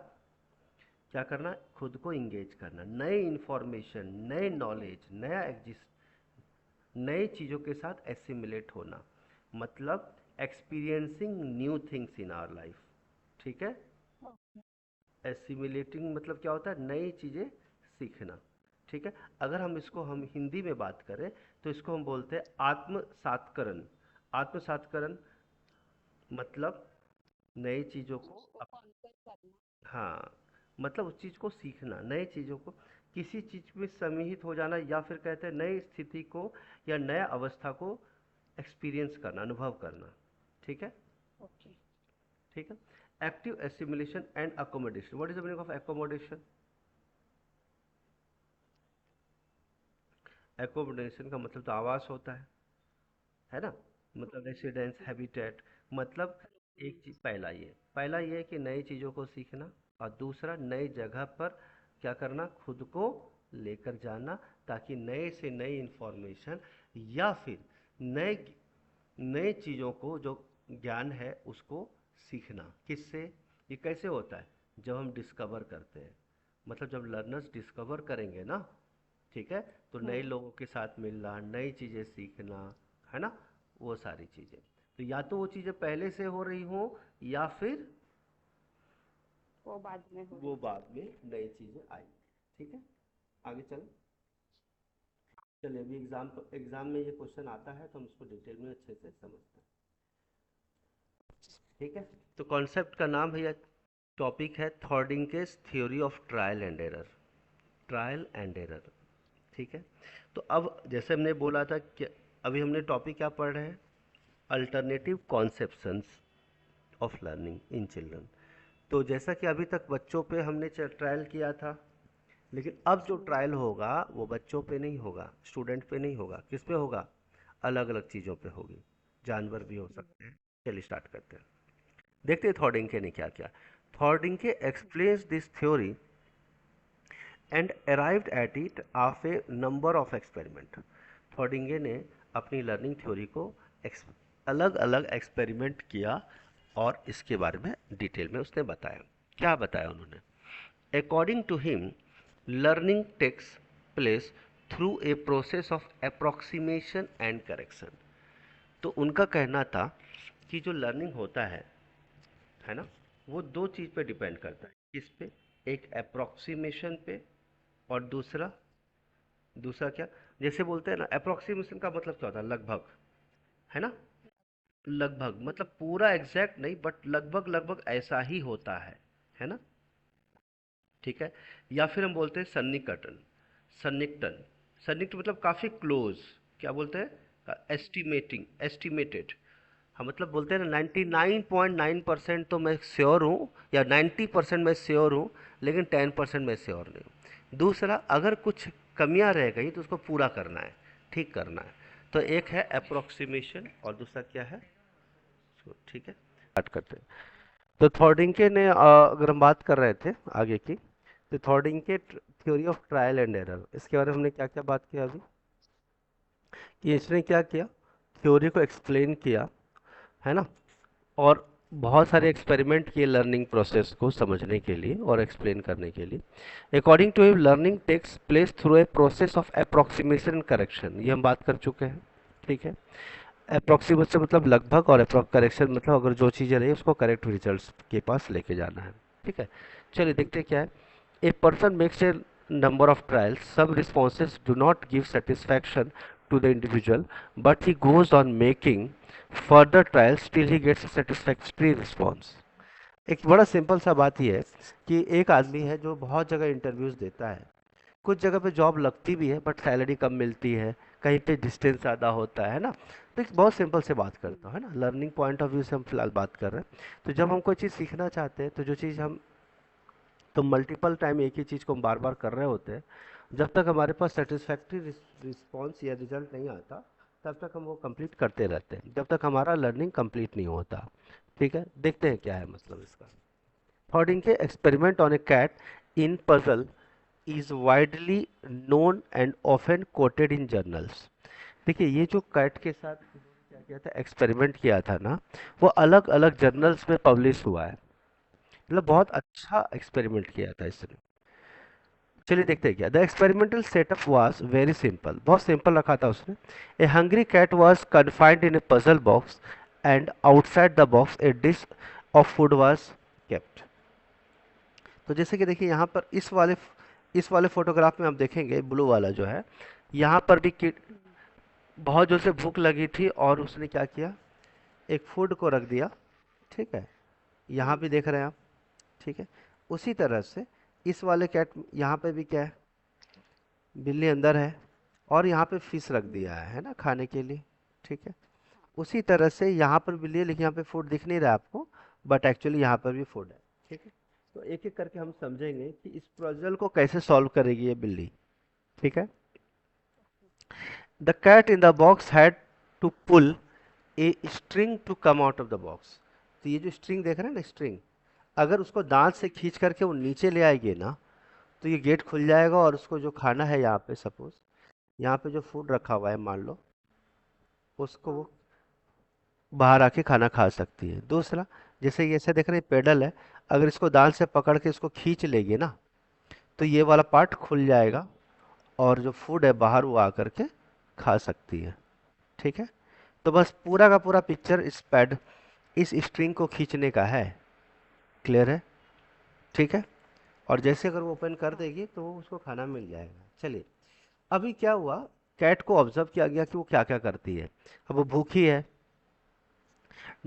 S1: क्या करना, खुद को इंगेज करना, नए इंफॉर्मेशन, नए नॉलेज, नया एग्जिस्ट, नए चीज़ों के साथ एसिमिलेट होना। मतलब experiencing new things in our life, ठीक है।
S2: ओके।
S1: एसिमिलेटिंग मतलब क्या होता है, नई चीज़ें सीखना, ठीक है। अगर हम इसको हम हिंदी में बात करें तो इसको हम बोलते हैं आत्मसात्करण। आत्मसात्करण मतलब नई चीज़ों को
S2: उसको कॉन्कर करना।
S1: हाँ, मतलब उस चीज़ को सीखना, नए चीज़ों को, किसी चीज़ में सम्मिलित हो जाना, या फिर कहते हैं नई स्थिति को या नया अवस्था को एक्सपीरियंस करना, अनुभव करना, ठीक है।
S2: ओके।
S1: ठीक है। Active assimilation and accommodation, what is the meaning of accommodation? Accommodation का मतलब तो आवास होता है ना, मतलब रेसिडेंस, हैबिटेट, मतलब एक चीज, पहला ये है कि नई चीज़ों को सीखना, और दूसरा नई जगह पर क्या करना, खुद को लेकर जाना, ताकि नए से नई इंफॉर्मेशन या फिर नए नए चीज़ों को जो ज्ञान है उसको सीखना। किससे? ये कैसे होता है? जब हम डिस्कवर करते हैं, मतलब जब लर्नर्स डिस्कवर करेंगे ना, ठीक है, तो नए
S2: हम्म।
S1: लोगों के साथ मिलना, नई चीज़ें सीखना, है ना, वो सारी चीज़ें, तो या तो वो चीज़ें पहले से हो रही हो, या फिर
S2: वो बाद में हो
S1: वो
S2: रही
S1: बाद में नई चीज़ें आई, ठीक है। आगे चलो, चलिए अभी एग्जाम में ये क्वेश्चन आता है तो हम इसको डिटेल में अच्छे से समझते हैं, ठीक है। तो कॉन्सेप्ट का नाम है, टॉपिक है Thorndike's theory of trial and error. Trial and error, ठीक है। तो अब जैसे हमने बोला था कि अभी हमने टॉपिक क्या पढ़ रहे हैं, alternative conceptions of learning in children. तो जैसा कि अभी तक बच्चों पे हमने ट्रायल किया था, लेकिन अब जो
S2: हम्म।
S1: ट्रायल होगा वो बच्चों पे नहीं होगा, स्टूडेंट पे नहीं होगा, किस पे होगा, अलग अलग चीज़ों पे होगी, जानवर भी हो सकते हैं। चलिए स्टार्ट करते हैं, देखते हैं थॉर्डिंके ने क्या किया। Thorndike explains this theory and arrived at it of a number of experiment. Thorndike ने अपनी लर्निंग थ्योरी को अलग अलग एक्सपेरिमेंट किया, और इसके बारे में डिटेल में उसने बताया। क्या बताया उन्होंने? According to him, learning takes place through a process of approximation and correction. तो उनका कहना था कि जो लर्निंग होता है ना, वो दो चीज़ पे डिपेंड करता है। किस पे? एक अप्रोक्सीमेशन पे, और दूसरा दूसरा क्या, जैसे बोलते हैं ना, अप्रोक्सीमेशन का मतलब क्या होता है, लगभग, है ना, लगभग मतलब पूरा एग्जैक्ट नहीं, बट लगभग लगभग ऐसा ही होता है ना, ठीक है। या फिर हम बोलते हैं सन्निकटन, सन्निकटन, सन्निकटन मतलब काफ़ी क्लोज, क्या बोलते हैं, एस्टिमेटिंग, एस्टिमेटेड। हाँ, मतलब बोलते हैं ना 99.9% तो मैं श्योर हूँ, या 90% मैं श्योर हूँ, लेकिन 10% मैं श्योर नहीं हूँ। दूसरा, अगर कुछ कमियां रह गई तो उसको पूरा करना है, ठीक करना है। तो एक है अप्रोक्सीमेशन, और दूसरा क्या है, ठीक है, स्टार्ट करते हैं। तो थॉर्डिंके ने अगर हम बात कर रहे थे आगे की, तो Thorndike theory of trial and error, इसके बारे में हमने क्या क्या बात किया अभी, कि इसने क्या किया, थ्योरी को एक्सप्लेन किया, है ना, और बहुत सारे एक्सपेरिमेंट किए लर्निंग प्रोसेस को समझने के लिए और एक्सप्लेन करने के लिए। According to him, learning takes place through a process of approximation correction, ये हम बात कर चुके हैं, ठीक है। अप्रोक्सीमेशन मतलब लगभग, और करेक्शन मतलब अगर जो चीज़ें रही उसको करेक्ट रिजल्ट्स के पास लेके जाना है, ठीक है। चलिए देखते हैं क्या है। A person makes a number of trials. Some responses do not give satisfaction to the individual, but he goes on making further trials till he gets a satisfactory response. एक बड़ा सिंपल सा बात ही है कि एक आदमी है जो बहुत जगह इंटरव्यूज देता है, कुछ जगह पे जॉब लगती भी है बट सैलरी कम मिलती है, कहीं पे डिस्टेंस ज़्यादा होता है ना। तो एक बहुत सिंपल से बात करता हूँ, है ना, लर्निंग पॉइंट ऑफ व्यू से हम फिलहाल बात कर रहे हैं। तो जब हम कोई चीज़ सीखना चाहते हैं, तो जो चीज़ हम, तो मल्टीपल टाइम एक ही चीज़ को हम बार बार कर रहे होते हैं, जब तक हमारे पास सेटिस्फैक्ट्री रिस्पॉन्स या रिजल्ट नहीं आता, तब तक हम वो कंप्लीट करते रहते हैं, जब तक हमारा लर्निंग कंप्लीट नहीं होता, ठीक है। देखते हैं क्या है मतलब इसका। अकॉर्डिंग के experiment on a cat in puzzle is widely known and often quoted in journals. देखिए, ये जो कैट के साथ इन्होंने क्या किया था, एक्सपेरिमेंट किया था ना, वो अलग अलग जर्नल्स में पब्लिश हुआ है, मतलब बहुत अच्छा एक्सपेरिमेंट किया था इसने। चलिए देखते हैं क्या। The experimental setup was very simple, बहुत सिंपल रखा था उसने। A hungry cat was confined in a puzzle box and outside the box a dish of food was kept। तो जैसे कि देखिए यहाँ पर इस वाले फोटोग्राफ में आप देखेंगे ब्लू वाला जो है, यहाँ पर भी
S2: हम्म,
S1: बहुत जोर से भूख लगी थी और उसने क्या किया, एक फूड को रख दिया। ठीक है, यहाँ
S2: हम्म,
S1: भी देख रहे हैं आप। ठीक है, उसी तरह से इस वाले कैट यहाँ पे भी क्या है, बिल्ली अंदर है और यहाँ पे फिश रख
S2: हम्म,
S1: दिया है ना खाने के लिए। ठीक है,
S2: हाँ,
S1: उसी तरह से यहाँ पर बिल्ली है लेकिन यहाँ पे फूड दिख नहीं रहा है आपको, बट एक्चुअली यहाँ पर भी फूड है। ठीक है, तो एक एक करके हम समझेंगे कि इस पजल को कैसे सॉल्व करेगी ये बिल्ली। ठीक है,
S2: okay,
S1: the cat in the box had to pull a string to come out of the box. तो ये जो स्ट्रिंग देख रहे हैं ना, स्ट्रिंग अगर उसको दांत से खींच करके वो नीचे ले आएगी ना, तो ये गेट खुल जाएगा और उसको जो खाना है, यहाँ पे सपोज यहाँ पे जो फूड रखा हुआ है मान लो, उसको
S2: हाँ,
S1: वो बाहर आके खाना खा सकती है। दूसरा, जैसे ये ऐसे देख रहे हैं पेडल है, अगर इसको दांत से पकड़ के इसको खींच लेगी ना, तो ये वाला पार्ट खुल जाएगा और जो फूड है बाहर वो आकर के खा सकती है। ठीक है, तो बस पूरा का पूरा पिक्चर इस स्ट्रिंग को खींचने का है। क्लियर है? ठीक है, और जैसे अगर वो ओपन कर
S2: हाँ,
S1: देगी तो वो उसको खाना मिल जाएगा। चलिए, अभी क्या हुआ, कैट को ऑब्जर्व किया गया कि वो क्या क्या करती है। अब वो भूखी है।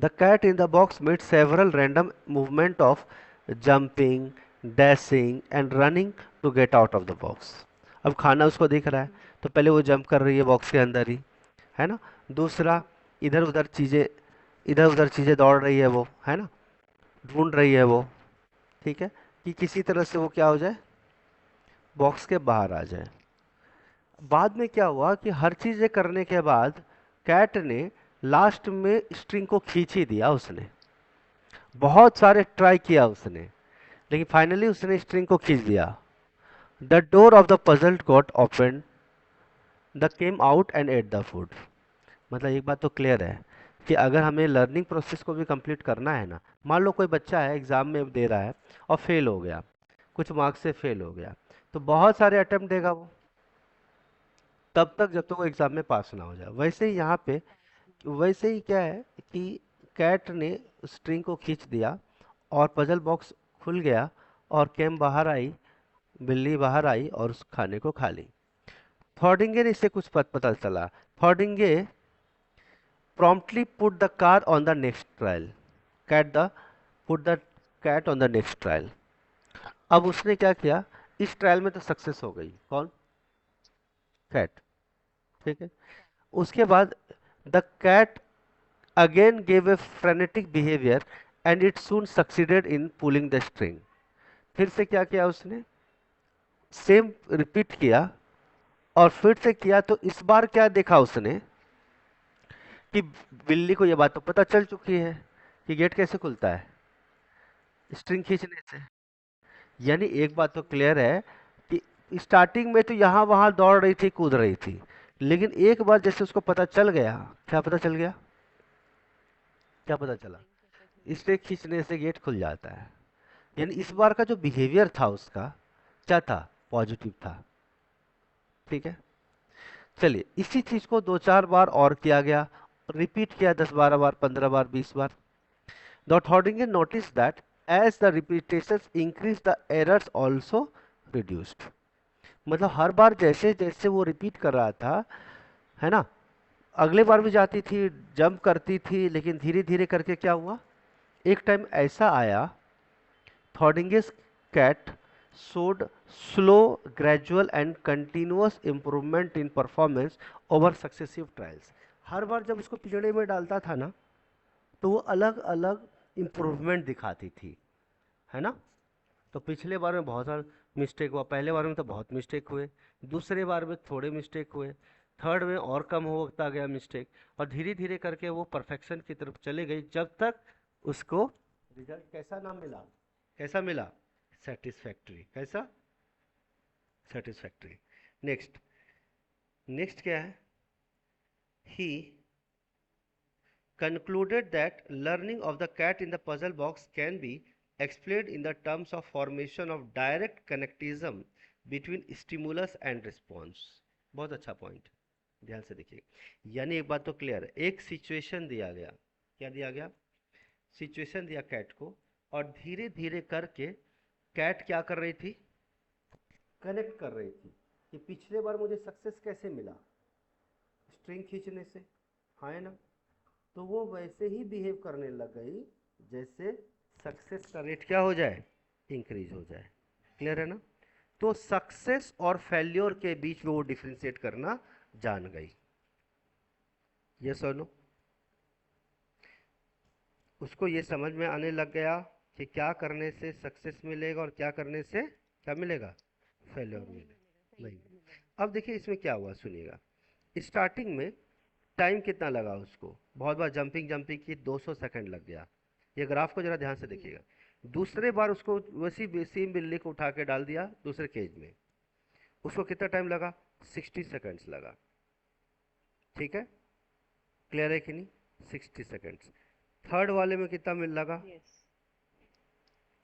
S1: The cat in the box made several random movement of jumping, dashing and running to get out of the box. अब खाना उसको दिख रहा है,
S2: हम्म,
S1: तो पहले वो जंप कर रही है बॉक्स के अंदर ही, है ना। दूसरा,
S2: हाँ,
S1: इधर उधर चीज़ें इधर उधर चीज़ें दौड़ रही है वो, है ना, ढूंढ रही है वो। ठीक है, कि किसी तरह से वो क्या हो जाए, बॉक्स के बाहर आ जाए। बाद में क्या हुआ कि हर चीज़ें करने के बाद कैट ने लास्ट में स्ट्रिंग को खींच ही दिया उसने। बहुत सारे ट्राई किया उसने, लेकिन फाइनली उसने स्ट्रिंग को खींच दिया। The door of the puzzle got open, the came out and at the food. मतलब एक बात तो क्लियर है कि अगर हमें लर्निंग प्रोसेस को भी कंप्लीट करना है ना, मान लो कोई बच्चा है एग्जाम में दे रहा है और फेल हो गया, कुछ मार्क्स से फेल हो गया, तो बहुत सारे अटेम्प्ट देगा वो, तब तक जब तक वो एग्जाम में पास ना हो जाए। वैसे ही यहाँ पे, वैसे ही क्या है कि कैट ने स्ट्रिंग को खींच दिया और पजल बॉक्स खुल गया और कैम बाहर आई, बिल्ली बाहर आई और उस खाने को खा ली। थॉर्डिंगे ने इससे कुछ पता चला। थॉर्डिंगे promptly put the car on the next trial. cat the put the cat on the next trial। अब उसने क्या किया, इस ट्रायल में तो सक्सेस हो गई, कौन, कैट। ठीक है, उसके बाद the cat again gave a frenetic behaviour and it soon succeeded in pulling the string. फिर से क्या किया उसने, सेम रिपीट किया और फिर से किया, तो इस बार क्या देखा उसने कि बिल्ली को यह बात तो पता चल चुकी है कि गेट कैसे खुलता है, स्ट्रिंग खींचने से। यानी एक बात तो क्लियर है कि स्टार्टिंग में तो यहाँ वहां दौड़ रही थी, कूद रही थी, लेकिन एक बार जैसे उसको पता चल गया, क्या पता चल गया, क्या पता चला,
S2: स्ट्रिंग कैसे
S1: स्टिक
S2: खींचते।
S1: खींचने से गेट खुल जाता है। यानी इस बार का जो बिहेवियर था उसका, क्या था, पॉजिटिव था। ठीक है, चलिए इसी चीज को दो चार बार और किया गया, रिपीट किया 10 12 बार, 15 बार, 20 बार। The Thorndike notice that as the repetition increase the errors also reduced. मतलब हर बार जैसे जैसे वो रिपीट कर रहा था, है ना, अगले बार भी जाती थी, जंप करती थी, लेकिन धीरे धीरे करके क्या हुआ, एक टाइम ऐसा आया, थॉर्डिंगेस cat showed slow, gradual and continuous improvement in performance over successive trials। हर बार जब उसको पिंजड़े में डालता था ना, तो वो अलग अलग इम्प्रूवमेंट दिखाती थी, है ना। तो पिछले बार में बहुत सारा मिस्टेक हुआ, पहले बार में तो बहुत मिस्टेक हुए, दूसरे बार में थोड़े मिस्टेक हुए, थर्ड में और कम होता गया मिस्टेक, और धीरे धीरे करके वो परफेक्शन की तरफ चले गई, जब तक उसको रिजल्ट कैसा ना मिला, कैसा मिला, सेटिस्फैक्ट्री। कैसा, सेटिस्फैक्ट्री। नेक्स्ट, नेक्स्ट क्या है, ही concluded that learning of the cat in the puzzle box can be explained in the terms of formation of direct connectism between stimulus and response। बहुत अच्छा पॉइंट, ध्यान से देखिए। यानी एक बात तो क्लियर है, एक सिचुएशन दिया गया, क्या दिया गया, सिचुएशन दिया कैट को, और धीरे धीरे करके कैट क्या कर रही थी, कनेक्ट कर रही थी कि पिछले बार मुझे सक्सेस कैसे मिला, स्ट्रिंग खींचने से, हाँ है ना। तो वो वैसे ही बिहेव करने लग गई जैसे सक्सेस का रेट क्या हो जाए, इंक्रीज हो जाए। क्लियर है ना। तो सक्सेस और फेल्योर के बीच में वो डिफरेंशिएट करना जान गई। यस और नो। उसको ये समझ में आने लग गया कि क्या करने से सक्सेस मिलेगा और क्या करने से क्या मिलेगा, फेल्योर मिलेगा। नहीं, अब देखिए इसमें क्या हुआ, सुनिएगा। स्टार्टिंग में टाइम कितना लगा उसको, बहुत बार जंपिंग जंपिंग की, 200 सेकंड लग गया। ये ग्राफ को जरा ध्यान से देखिएगा। दूसरे बार उसको वैसी सेम बिल्ली को उठा के डाल दिया दूसरे केज में, उसको कितना टाइम लगा, 60 सेकंड्स लगा। ठीक है, क्लियर है कि नहीं, 60 सेकंड्स। थर्ड वाले में कितना मिल लगा,
S2: yes,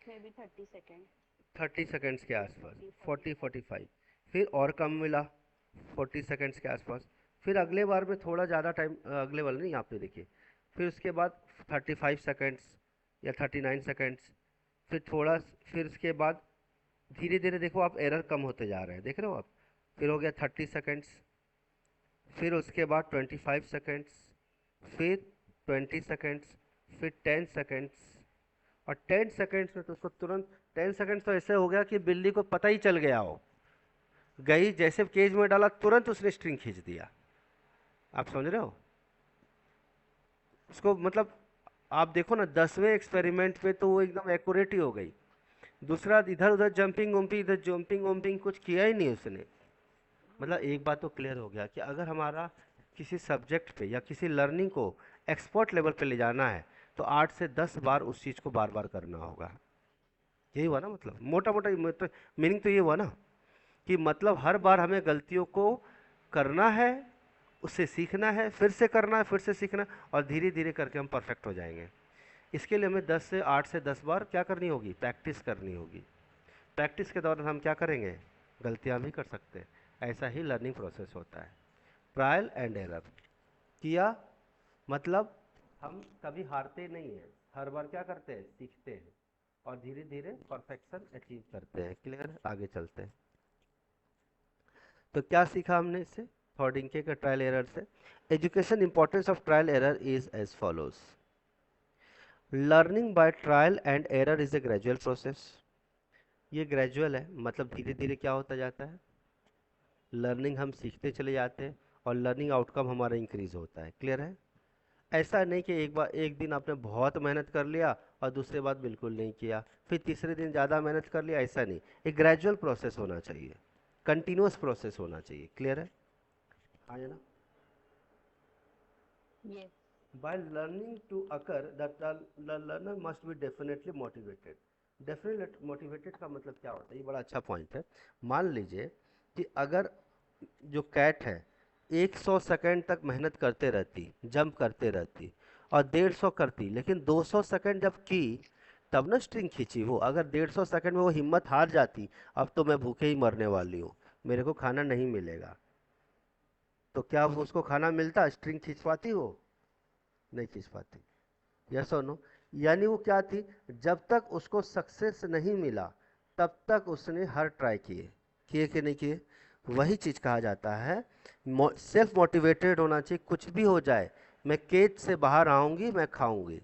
S2: may be 30 second,
S1: 30 seconds के आसपास, 40
S2: 40 45।
S1: 45। फिर और कम मिला, 40 सेकंड्स के आसपास। फिर अगले बार में थोड़ा ज़्यादा टाइम, अगले वाले नहीं, यहाँ पे देखिए। फिर उसके बाद 35 सेकंड्स या 39 सेकंड्स। फिर थोड़ा, फिर उसके बाद धीरे धीरे देखो आप, एरर कम होते जा रहे हैं, देख रहे हो आप। फिर हो गया 30 सेकंड्स, फिर उसके बाद 25 सेकंड्स, फिर 20 सेकंड्स, फिर 10 सेकंड्स। और 10 सेकंड्स में तो उसको तुरंत, 10 सेकंड्स तो ऐसे हो गया कि बिल्ली को पता ही चल गया हो, गई जैसे केज में डाला तुरंत उसने स्ट्रिंग खींच दिया। आप समझ रहे हो उसको, मतलब आप देखो ना 10वें एक्सपेरिमेंट पे तो वो एकदम एक्यूरेट ही हो गई। दूसरा इधर उधर जंपिंग वम्पिंग, इधर जंपिंग वम्पिंग कुछ किया ही नहीं उसने। मतलब एक बात तो क्लियर हो गया कि अगर हमारा किसी सब्जेक्ट पे या किसी लर्निंग को एक्सपर्ट लेवल पे ले जाना है तो 8 से 10 बार उस चीज़ को बार बार करना होगा। यही हुआ ना, मतलब मोटा मोटा मीनिंग तो ये हुआ ना, कि मतलब हर बार हमें गलतियों को करना है, उससे सीखना है, फिर से करना है, फिर से सीखना, और धीरे धीरे करके हम परफेक्ट हो जाएंगे। इसके लिए हमें 8 से 10 बार क्या करनी होगी, प्रैक्टिस करनी होगी। प्रैक्टिस के दौरान हम क्या करेंगे, गलतियां भी कर सकते हैं। ऐसा ही लर्निंग प्रोसेस होता है, ट्रायल एंड एरर किया, मतलब हम कभी हारते नहीं हैं, हर बार क्या करते हैं, सीखते हैं, और धीरे धीरे परफेक्शन अचीव करते हैं। क्लियर, आगे चलते हैं। तो क्या सीखा हमने इससे, थॉर्डिंके का ट्रायल एरर से। Education importance of trial error is as follows. Learning by trial and error is a gradual process. ये ग्रेजुअल है, मतलब धीरे धीरे क्या होता जाता है, लर्निंग हम सीखते चले जाते हैं, और लर्निंग आउटकम हमारा इंक्रीज होता है। क्लियर है। ऐसा नहीं कि एक बार एक दिन आपने बहुत मेहनत कर लिया और दूसरे बार बिल्कुल नहीं किया, फिर तीसरे दिन ज़्यादा मेहनत कर लिया, ऐसा नहीं। एक ग्रेजुअल प्रोसेस होना चाहिए, कंटिन्यूअस प्रोसेस होना चाहिए। क्लियर है, हाँ है ना।
S2: Yes,
S1: By learning to occur, the learner must be definitely motivated. Definitely motivated का मतलब क्या होता है, ये बड़ा अच्छा पॉइंट है। मान लीजिए कि अगर जो कैट है 100 सेकंड तक मेहनत करते रहती, जंप करते रहती, और 150 करती, लेकिन 200 सेकंड जब की तब ना स्ट्रिंग खींची वो, अगर 150 सेकंड में वो हिम्मत हार जाती, अब तो मैं भूखे ही मरने वाली हूँ, मेरे को खाना नहीं मिलेगा, तो क्या उसको खाना मिलता, स्ट्रिंग खींच पाती वो, नहीं खींच पाती। यस और नो। यानी वो क्या थी, जब तक उसको सक्सेस नहीं मिला तब तक उसने हर ट्राई किए, किए कि नहीं किए। वही चीज कहा जाता है, सेल्फ मोटिवेटेड होना चाहिए, कुछ भी हो जाए मैं केज से बाहर आऊंगी, मैं खाऊंगी।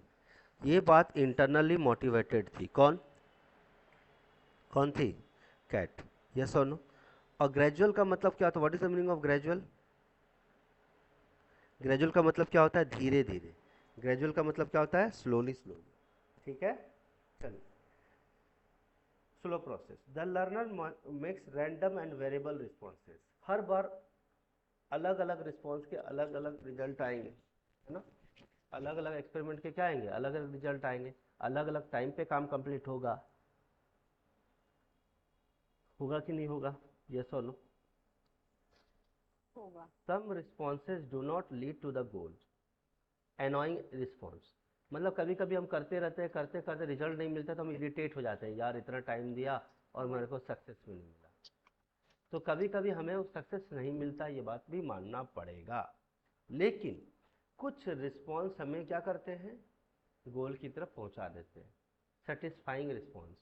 S1: ये बात इंटरनली मोटिवेटेड थी, कौन, कौन थी, कैट। यस और नो। और ग्रेजुअल का मतलब क्या होता है, what is the meaning of gradual. Gradual का मतलब क्या होता है, धीरे धीरे। ग्रेजुअल का मतलब क्या होता है, स्लोली स्लोली। ठीक है, चलिए। Slow process, the learner makes random and variable responses. हर बार अलग अलग रिस्पॉन्स के अलग अलग रिजल्ट आएंगे, है ना। अलग अलग एक्सपेरिमेंट के क्या आएंगे, अलग अलग रिजल्ट आएंगे, अलग अलग टाइम पे काम कंप्लीट होगा, होगा कि नहीं होगा, यस और नो।
S2: होगा।
S1: Some responses do not lead to the goal, annoying response, मतलब कभी कभी हम करते रहते हैं, करते करते रिजल्ट नहीं मिलता तो हम इरिटेट हो जाते हैं, यार इतना टाइम दिया और मेरे को सक्सेस भी नहीं मिला। तो कभी कभी हमें सक्सेस नहीं मिलता, ये बात भी मानना पड़ेगा। लेकिन कुछ रिस्पॉन्स हमें क्या करते हैं, गोल की तरफ पहुंचा देते हैं, सेटिस्फाइंग रिस्पॉन्स,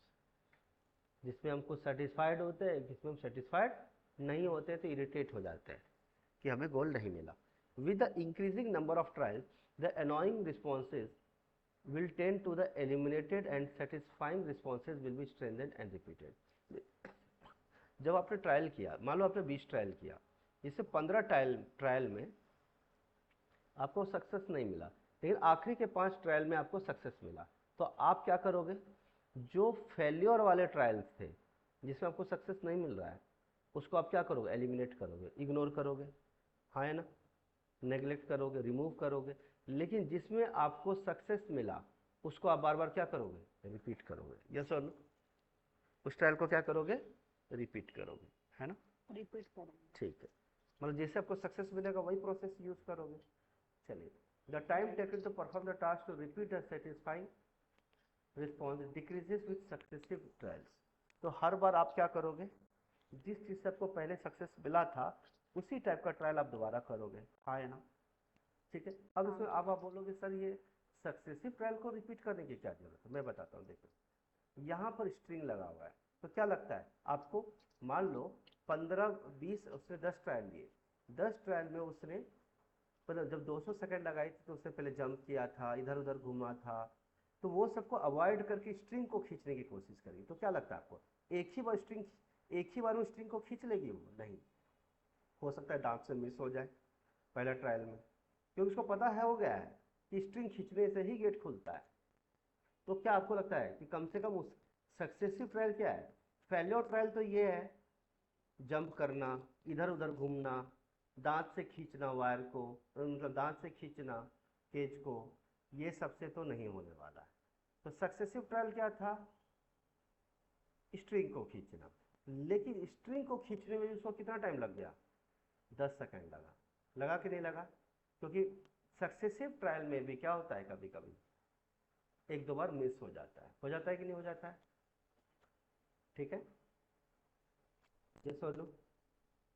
S1: जिसमें हम कुछ सेटिस्फाइड होते हैं, जिसमें हम सेटिस्फाइड नहीं होते तो इरिटेट हो जाते हैं कि हमें गोल नहीं मिला. With the increasing number of trials the annoying responses will tend to the eliminated and satisfying responses will be strengthened and repeated. जब आपने ट्रायल किया, मान लो आपने 20 ट्रायल किया, इससे 15 ट्रायल में आपको सक्सेस नहीं मिला, लेकिन आखिरी के 5 ट्रायल में आपको सक्सेस मिला, तो आप क्या करोगे, जो फेल्योर वाले ट्रायल्स थे जिसमें आपको सक्सेस नहीं मिल रहा है उसको आप क्या करोगे, एलिमिनेट करोगे, इग्नोर करोगे, हाँ है ना, नेग्लेक्ट करोगे, रिमूव करोगे. लेकिन जिसमें आपको सक्सेस मिला उसको आप बार बार क्या करोगे, रिपीट करोगे. यस और नो, उस ट्रायल को क्या करोगे, रिपीट करोगे, है ना,
S2: रिपीट करेंगे.
S1: ठीक है. मतलब जैसे आपको सक्सेस मिलेगा वही प्रोसेस यूज करोगे. चलिए, the time taken to perform the task to repeat the satisfying response decreases with successive trials. तो हर बार आप क्या करोगे, जिस चीज से आपको पहले सक्सेस मिला था उसी टाइप का ट्रायल आप दोबारा करोगे, हाँ है ना, ठीक है. अब इसमें अब आप बोलोगे सर ये सक्सेसिव ट्रायल को रिपीट करने की क्या जरूरत है. मैं बताता हूँ, देखो यहाँ पर स्ट्रिंग लगा हुआ है, तो क्या लगता है आपको, मान लो 15-20 उसने 10 ट्रायल लिए, 10 ट्रायल में उसने मतलब जब 200 सेकंड लगाई थी तो उसने पहले जंप किया था, इधर उधर घूमा था, तो वो सबको अवॉइड करके स्ट्रिंग को खींचने की कोशिश करी. तो क्या लगता है आपको, एक ही बार वो स्ट्रिंग को खींच लेगी वो, नहीं, हो सकता है दांत से मिस हो जाए पहला ट्रायल में, क्योंकि उसको पता है हो गया है कि स्ट्रिंग खींचने से ही गेट खुलता है. तो क्या आपको लगता है कि कम से कम उस सक्सेसिव ट्रायल क्या है, फेल्योर ट्रायल तो ये है जंप करना, इधर उधर घूमना, दांत से खींचना वायर को, मतलब दांत से खींचना केज को, ये सबसे तो नहीं होने वाला है. तो सक्सेसिव ट्रायल क्या था, स्ट्रिंग को खींचना, लेकिन स्ट्रिंग को खींचने में उसको कितना टाइम लग गया, 10 सेकंड लगा कि नहीं लगा, क्योंकि सक्सेसिव ट्रायल में भी क्या होता है, कभी कभी एक दो बार मिस हो जाता है कि नहीं हो जाता है, ठीक है, ये सोच लो.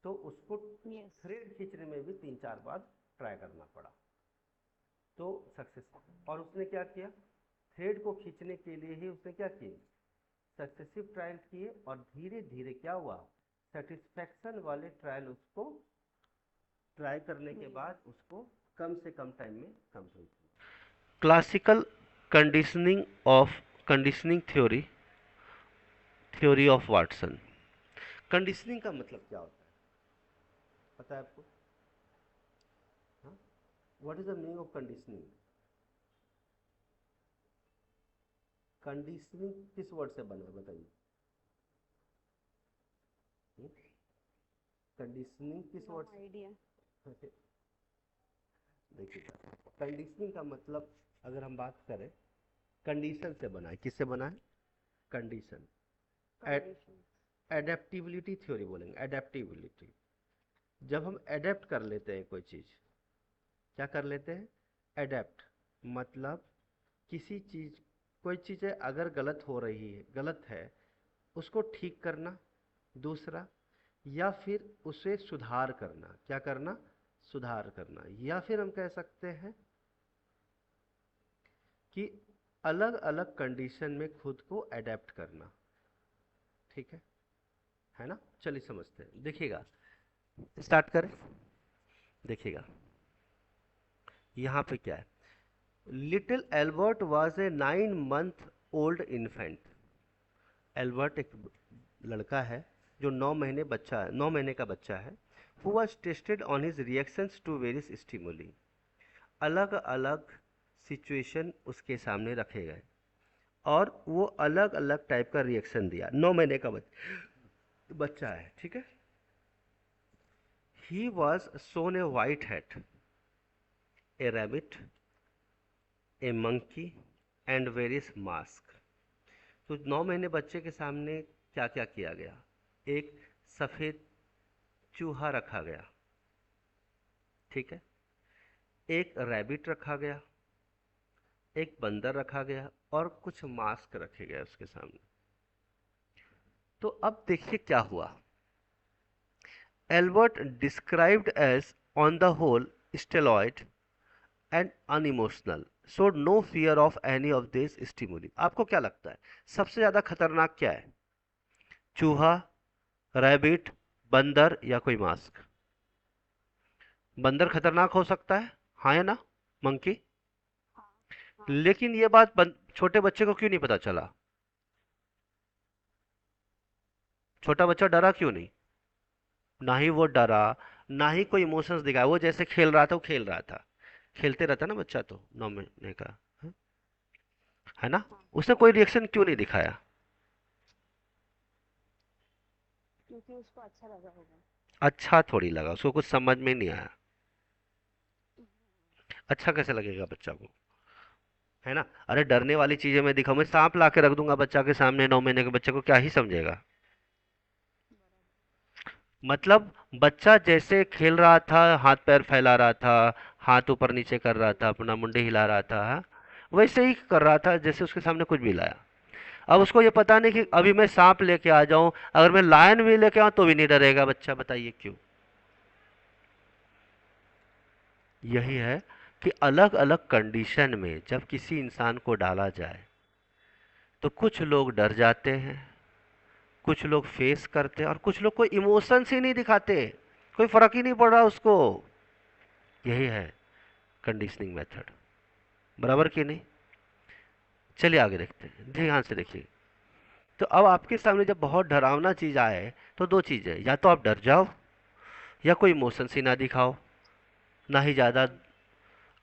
S1: तो उसको
S2: यस.
S1: थ्रेड खींचने में भी 3-4 बार ट्राई करना पड़ा तो सक्सेस. और उसने क्या किया, थ्रेड को खींचने के लिए ही उसने क्या किए, सक्सेसिव ट्रायल किए, और धीरे धीरे क्या हुआ, सेटिस्फैक्शन वाले ट्रायल उसको ट्राई करने के बाद उसको कम से कम टाइम में complete. Classical conditioning theory of Watson. Conditioning का मतलब क्या होता है, पता है आपको, what is the meaning of conditioning. Conditioning किस वर्ड से बना है बताइए, कंडीशनिंग किस वर्ड से,
S2: आइडिया.
S1: देखिएगा, कंडीशनिंग का मतलब अगर हम बात करें, कंडीशन से बना है, किससे बना है, कंडीशन. एडेप्टिबिलिटी थ्योरी बोलेंगे, एडेप्टिबिलिटी. जब हम एडेप्ट कर लेते हैं कोई चीज, क्या कर लेते हैं, एडेप्ट, मतलब किसी चीज, कोई चीज़ें अगर गलत हो रही है, गलत है, उसको ठीक करना, दूसरा, या फिर उसे सुधार करना, क्या करना, सुधार करना, या फिर हम कह सकते हैं कि अलग अलग कंडीशन में खुद को एडेप्ट करना, ठीक है ना. चलिए समझते हैं, देखिएगा, स्टार्ट करें. देखिएगा यहाँ पे क्या है, little Albert was a 9 month old infant. Albert एक लड़का है जो 9 महीने का बच्चा है. Who was tested on his reactions to various stimuli. अलग अलग सिचुएशन उसके सामने रखे गए और वो अलग अलग टाइप का रिएक्शन दिया. 9 महीने का बच्चा है, ठीक है. He was shown a white hat, a rabbit, a monkey and various mask. तो 9 महीने बच्चे के सामने क्या क्या किया गया, एक सफ़ेद चूहा रखा गया, ठीक है, एक रैबिट रखा गया, एक बंदर रखा गया और कुछ मास्क रखे गए उसके सामने. तो अब देखिए क्या हुआ. Albert described as on the whole stolid and unemotional, so no fear of any of this stimuli. आपको क्या लगता है सबसे ज्यादा खतरनाक क्या है? चूहा, रैबिट, बंदर या कोई मास्क? बंदर खतरनाक हो सकता है, हाँ या ना? मंकी।
S2: हाँ हाँ।
S1: लेकिन ये बात छोटे बच्चे को क्यों नहीं पता चला? छोटा बच्चा डरा क्यों नहीं? ना ही वो डरा, ना ही कोई इमोशंस दिखाया, वो जैसे खेल रहा था वो खेल रहा था। खेलते रहता ना बच्चा तो 9 महीने का, हाँ? है ना?
S2: हाँ
S1: उसने कोई रिएक्शन क्यों नहीं दिखाया?
S2: क्योंकि उसको अच्छा लगा होगा।
S1: अच्छा थोड़ी लगा, उसको कुछ समझ में नहीं आया। अच्छा कैसे लगेगा बच्चा को? है ना? अरे डरने वाली चीजें मैं दिखाऊं, मैं सांप ला के रख दूंगा बच्चा के सामने, 9 महीने के बच्चे को क्या ही समझेगा? मतलब बच्चा जैसे खेल रहा था, हाथ पैर फैला रहा था, हाथ ऊपर नीचे कर रहा था, अपना मुंडी हिला रहा था, हाँ? वैसे ही कर रहा था जैसे उसके सामने कुछ भी लाया। अब उसको ये पता नहीं कि अभी मैं सांप लेके आ जाऊं, अगर मैं लायन भी लेके आऊं तो भी नहीं डरेगा बच्चा, बताइए क्यों? यही है कि अलग अलग कंडीशन में जब किसी इंसान को डाला जाए तो कुछ लोग डर जाते हैं, कुछ लोग फेस करते हैं, और कुछ लोग कोई इमोशंस ही नहीं दिखाते, कोई फर्क ही नहीं पड़ रहा उसको। यही है कंडीशनिंग मेथड, बराबर कि नहीं? चलिए आगे देखते हैं, ध्यान से देखिए। तो अब आपके सामने जब बहुत डरावना चीज आए तो दो चीजें, या तो आप डर जाओ या कोई इमोशंस ही ना दिखाओ, ना ही ज्यादा।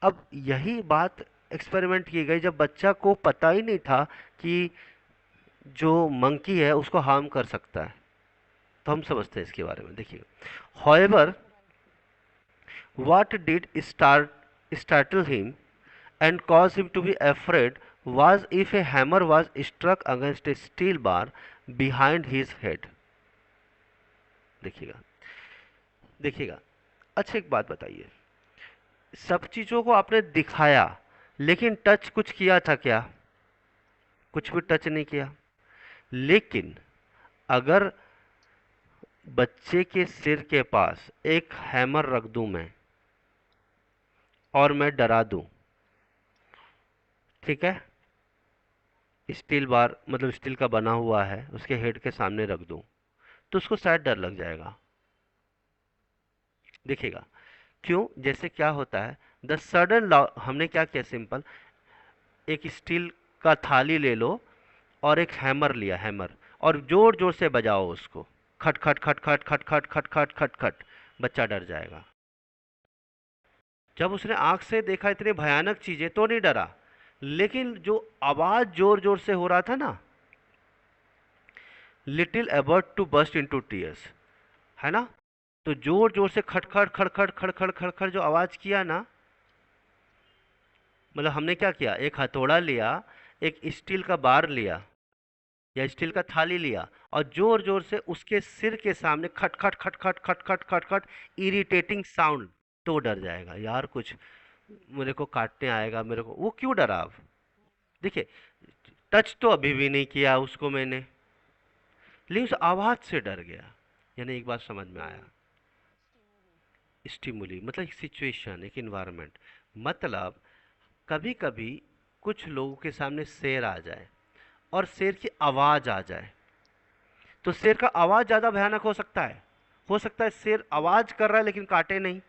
S1: अब यही बात एक्सपेरिमेंट की गई जब बच्चा को पता ही नहीं था कि जो मंकी है उसको हार्म कर सकता है, तो हम समझते हैं इसके बारे में, देखिए। However, what did startle him and cause him to be afraid was if a hammer was struck against a steel bar behind his head। देखिएगा, देखिएगा। अच्छा एक बात बताइए, सब चीजों को आपने दिखाया लेकिन टच कुछ किया था क्या? कुछ भी टच नहीं किया। लेकिन अगर बच्चे के सिर के पास एक हैमर रख दूं मैं और मैं डरा दूं, ठीक है, स्टील बार मतलब स्टील का बना हुआ है उसके हेड के सामने रख दूं, तो उसको शायद डर लग जाएगा। देखिएगा क्यों, जैसे क्या होता है, द सडन लॉ, हमने क्या किया, सिंपल एक स्टील का थाली ले लो और एक हैमर लिया, हैमर, और जोर जोर से बजाओ उसको, खट खट खट खट खट खट खट खट खट खट, बच्चा डर जाएगा। जब उसने आंख से देखा इतने भयानक चीजें तो नहीं डरा, लेकिन जो आवाज जोर जोर से हो रहा था ना, little about to burst into tears, है ना? तो जोर जोर से खटखट खड़खड़ खड़खड़ खड़खड़ जो आवाज किया ना, मतलब हमने क्या किया, एक हथौड़ा लिया, एक स्टील का बार लिया या स्टील का थाली लिया, और जोर जोर से उसके सिर के सामने खटखट खटखट खटखट खटखट, इरिटेटिंग साउंड, तो वो डर जाएगा यार, कुछ मेरे को काटने आएगा मेरे को, वो क्यों डरा अब? देखिए, टच तो अभी भी नहीं किया उसको मैंने, लेकिन उस आवाज से डर गया। यानी एक बात समझ में आया, स्टिमुली मतलब एक सिचुएशन, एक इन्वायरमेंट। मतलब कभी कभी कुछ लोगों के सामने शेर आ जाए और शेर की आवाज आ जाए, तो शेर का आवाज ज्यादा भयानक हो सकता है शेर आवाज कर रहा है लेकिन काटे नहीं।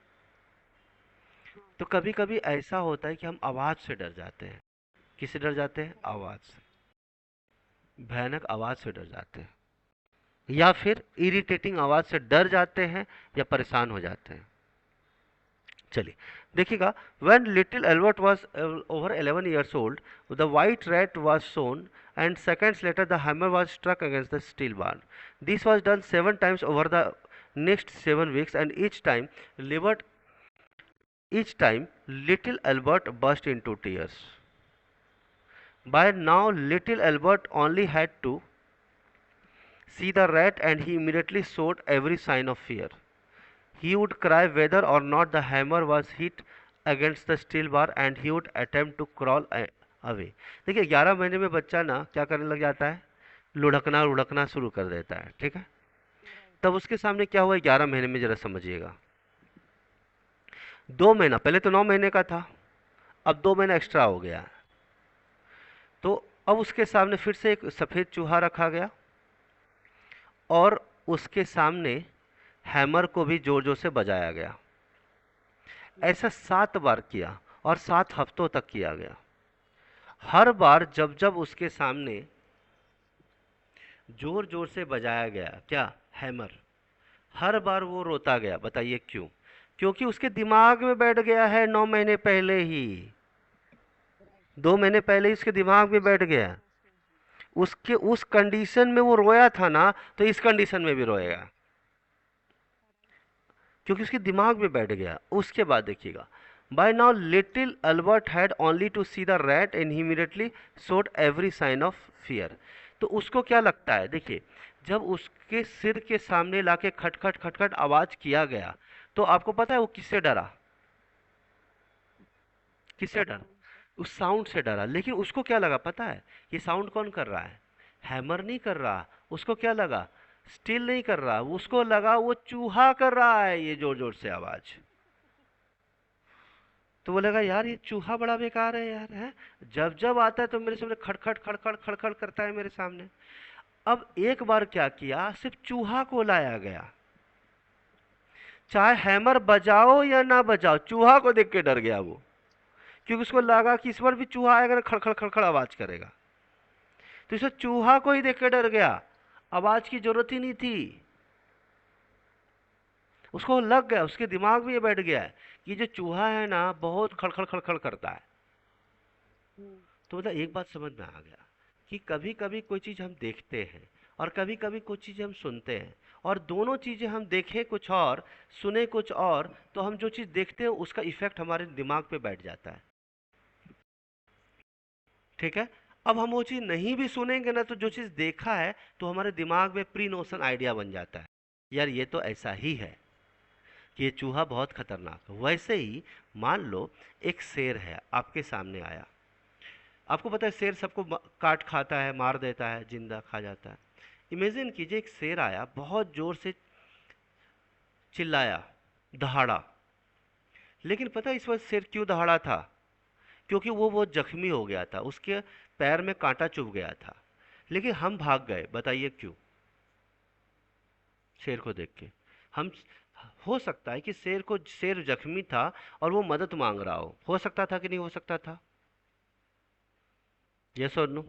S1: तो कभी कभी ऐसा होता है कि हम आवाज से डर जाते हैं। किससे डर जाते हैं? आवाज से, भयानक आवाज से डर जाते हैं, या फिर इरिटेटिंग आवाज से डर जाते हैं या परेशान हो जाते हैं। चलिए देखिएगा, when little Albert was over 11 years old, the white rat was shown, and seconds later the hammer was struck against the steel bar. This was done 7 times over the next 7 weeks, and each time little Albert burst into tears. By now little Albert only had to see the rat and he immediately showed every sign of fear. He would cry whether or not the hammer was hit against the steel bar, and he would attempt to crawl away. देखिए 11 महीने में बच्चा ना क्या करने लग जाता है, लुढ़कना लुढ़कना शुरू कर देता है, ठीक है? तब उसके सामने क्या हुआ 11 महीने में, जरा समझिएगा। 2 महीना पहले तो 9 महीने का था, अब 2 महीना एक्स्ट्रा हो गया। तो अब उसके सामने फिर से एक सफ़ेद चूहा रखा गया और उसके सामने हैमर को भी जोर जोर से बजाया गया। ऐसा 7 बार किया और 7 हफ्तों तक किया गया। हर बार जब जब उसके सामने जोर जोर से बजाया गया क्या, हैमर, हर बार वो रोता गया। बताइए क्यों? क्योंकि उसके दिमाग में बैठ गया है 9 महीने पहले ही, 2 महीने पहले ही उसके दिमाग में बैठ गया है। उसके उस कंडीशन में वो रोया था ना, तो इस कंडीशन में भी रोएगा, क्योंकि उसके दिमाग में बैठ गया। उसके बाद देखिएगा, by now little Albert had only to see the rat and he immediately showed every sign of fear. तो उसको क्या लगता है, देखिए, जब उसके सिर के सामने लाके खटखट खटखट आवाज किया गया, तो आपको पता है वो किससे डरा? किससे डरा? उस साउंड से डरा। लेकिन उसको क्या लगा पता है? ये साउंड कौन कर रहा है? हैमर नहीं कर रहा। उसको क्या लगा? स्टिल नहीं कर रहा, उसको लगा वो चूहा कर रहा है ये जोर जोर से आवाज। तो वो लगा यार ये चूहा बड़ा बेकार है यार, है, जब जब आता है तो मेरे सामने खड़खड़ खड़खड़ खड़खड़ करता है मेरे सामने। अब एक बार क्या किया, सिर्फ चूहा को लाया गया, चाहे हैमर बजाओ या ना बजाओ, चूहा को देख के डर गया वो, क्योंकि उसको लगा कि इस बार भी चूहा आएगा ना खड़खड़ खड़खड़ आवाज करेगा। तो इसे चूहा को ही देख के डर गया, आवाज की जरूरत ही नहीं थी। उसको लग गया, उसके दिमाग में ये बैठ गया है कि जो चूहा है ना बहुत खड़खड़ खड़खड़ करता है। तो मतलब एक बात समझ में आ गया कि कभी कभी कोई चीज हम देखते हैं और कभी कभी कुछ चीजें हम सुनते हैं, और दोनों चीजें हम देखें कुछ और सुने कुछ और, तो हम जो चीज देखते हैं उसका इफेक्ट हमारे दिमाग पे बैठ जाता है। ठीक है। अब हम वो चीज नहीं भी सुनेंगे ना, तो जो चीज देखा है तो हमारे दिमाग में प्री नोशन आइडिया बन जाता है, यार ये तो ऐसा ही है कि ये चूहा बहुत खतरनाक है। वैसे ही मान लो एक शेर है आपके सामने आया, आपको पता है शेर सबको काट खाता है, मार देता है, जिंदा खा जाता है। इमेजिन कीजिए एक शेर आया, बहुत जोर से चिल्लाया, दहाड़ा। लेकिन पता है इस वक्त शेर क्यों दहाड़ा था? क्योंकि वो बहुत जख्मी हो गया था, उसके पैर में कांटा चुभ गया था। लेकिन हम भाग गए, बताइए क्यों? शेर को देख के हम, हो सकता है कि शेर जख्मी था और वो मदद मांग रहा हो सकता था कि नहीं हो सकता था? यस और नो?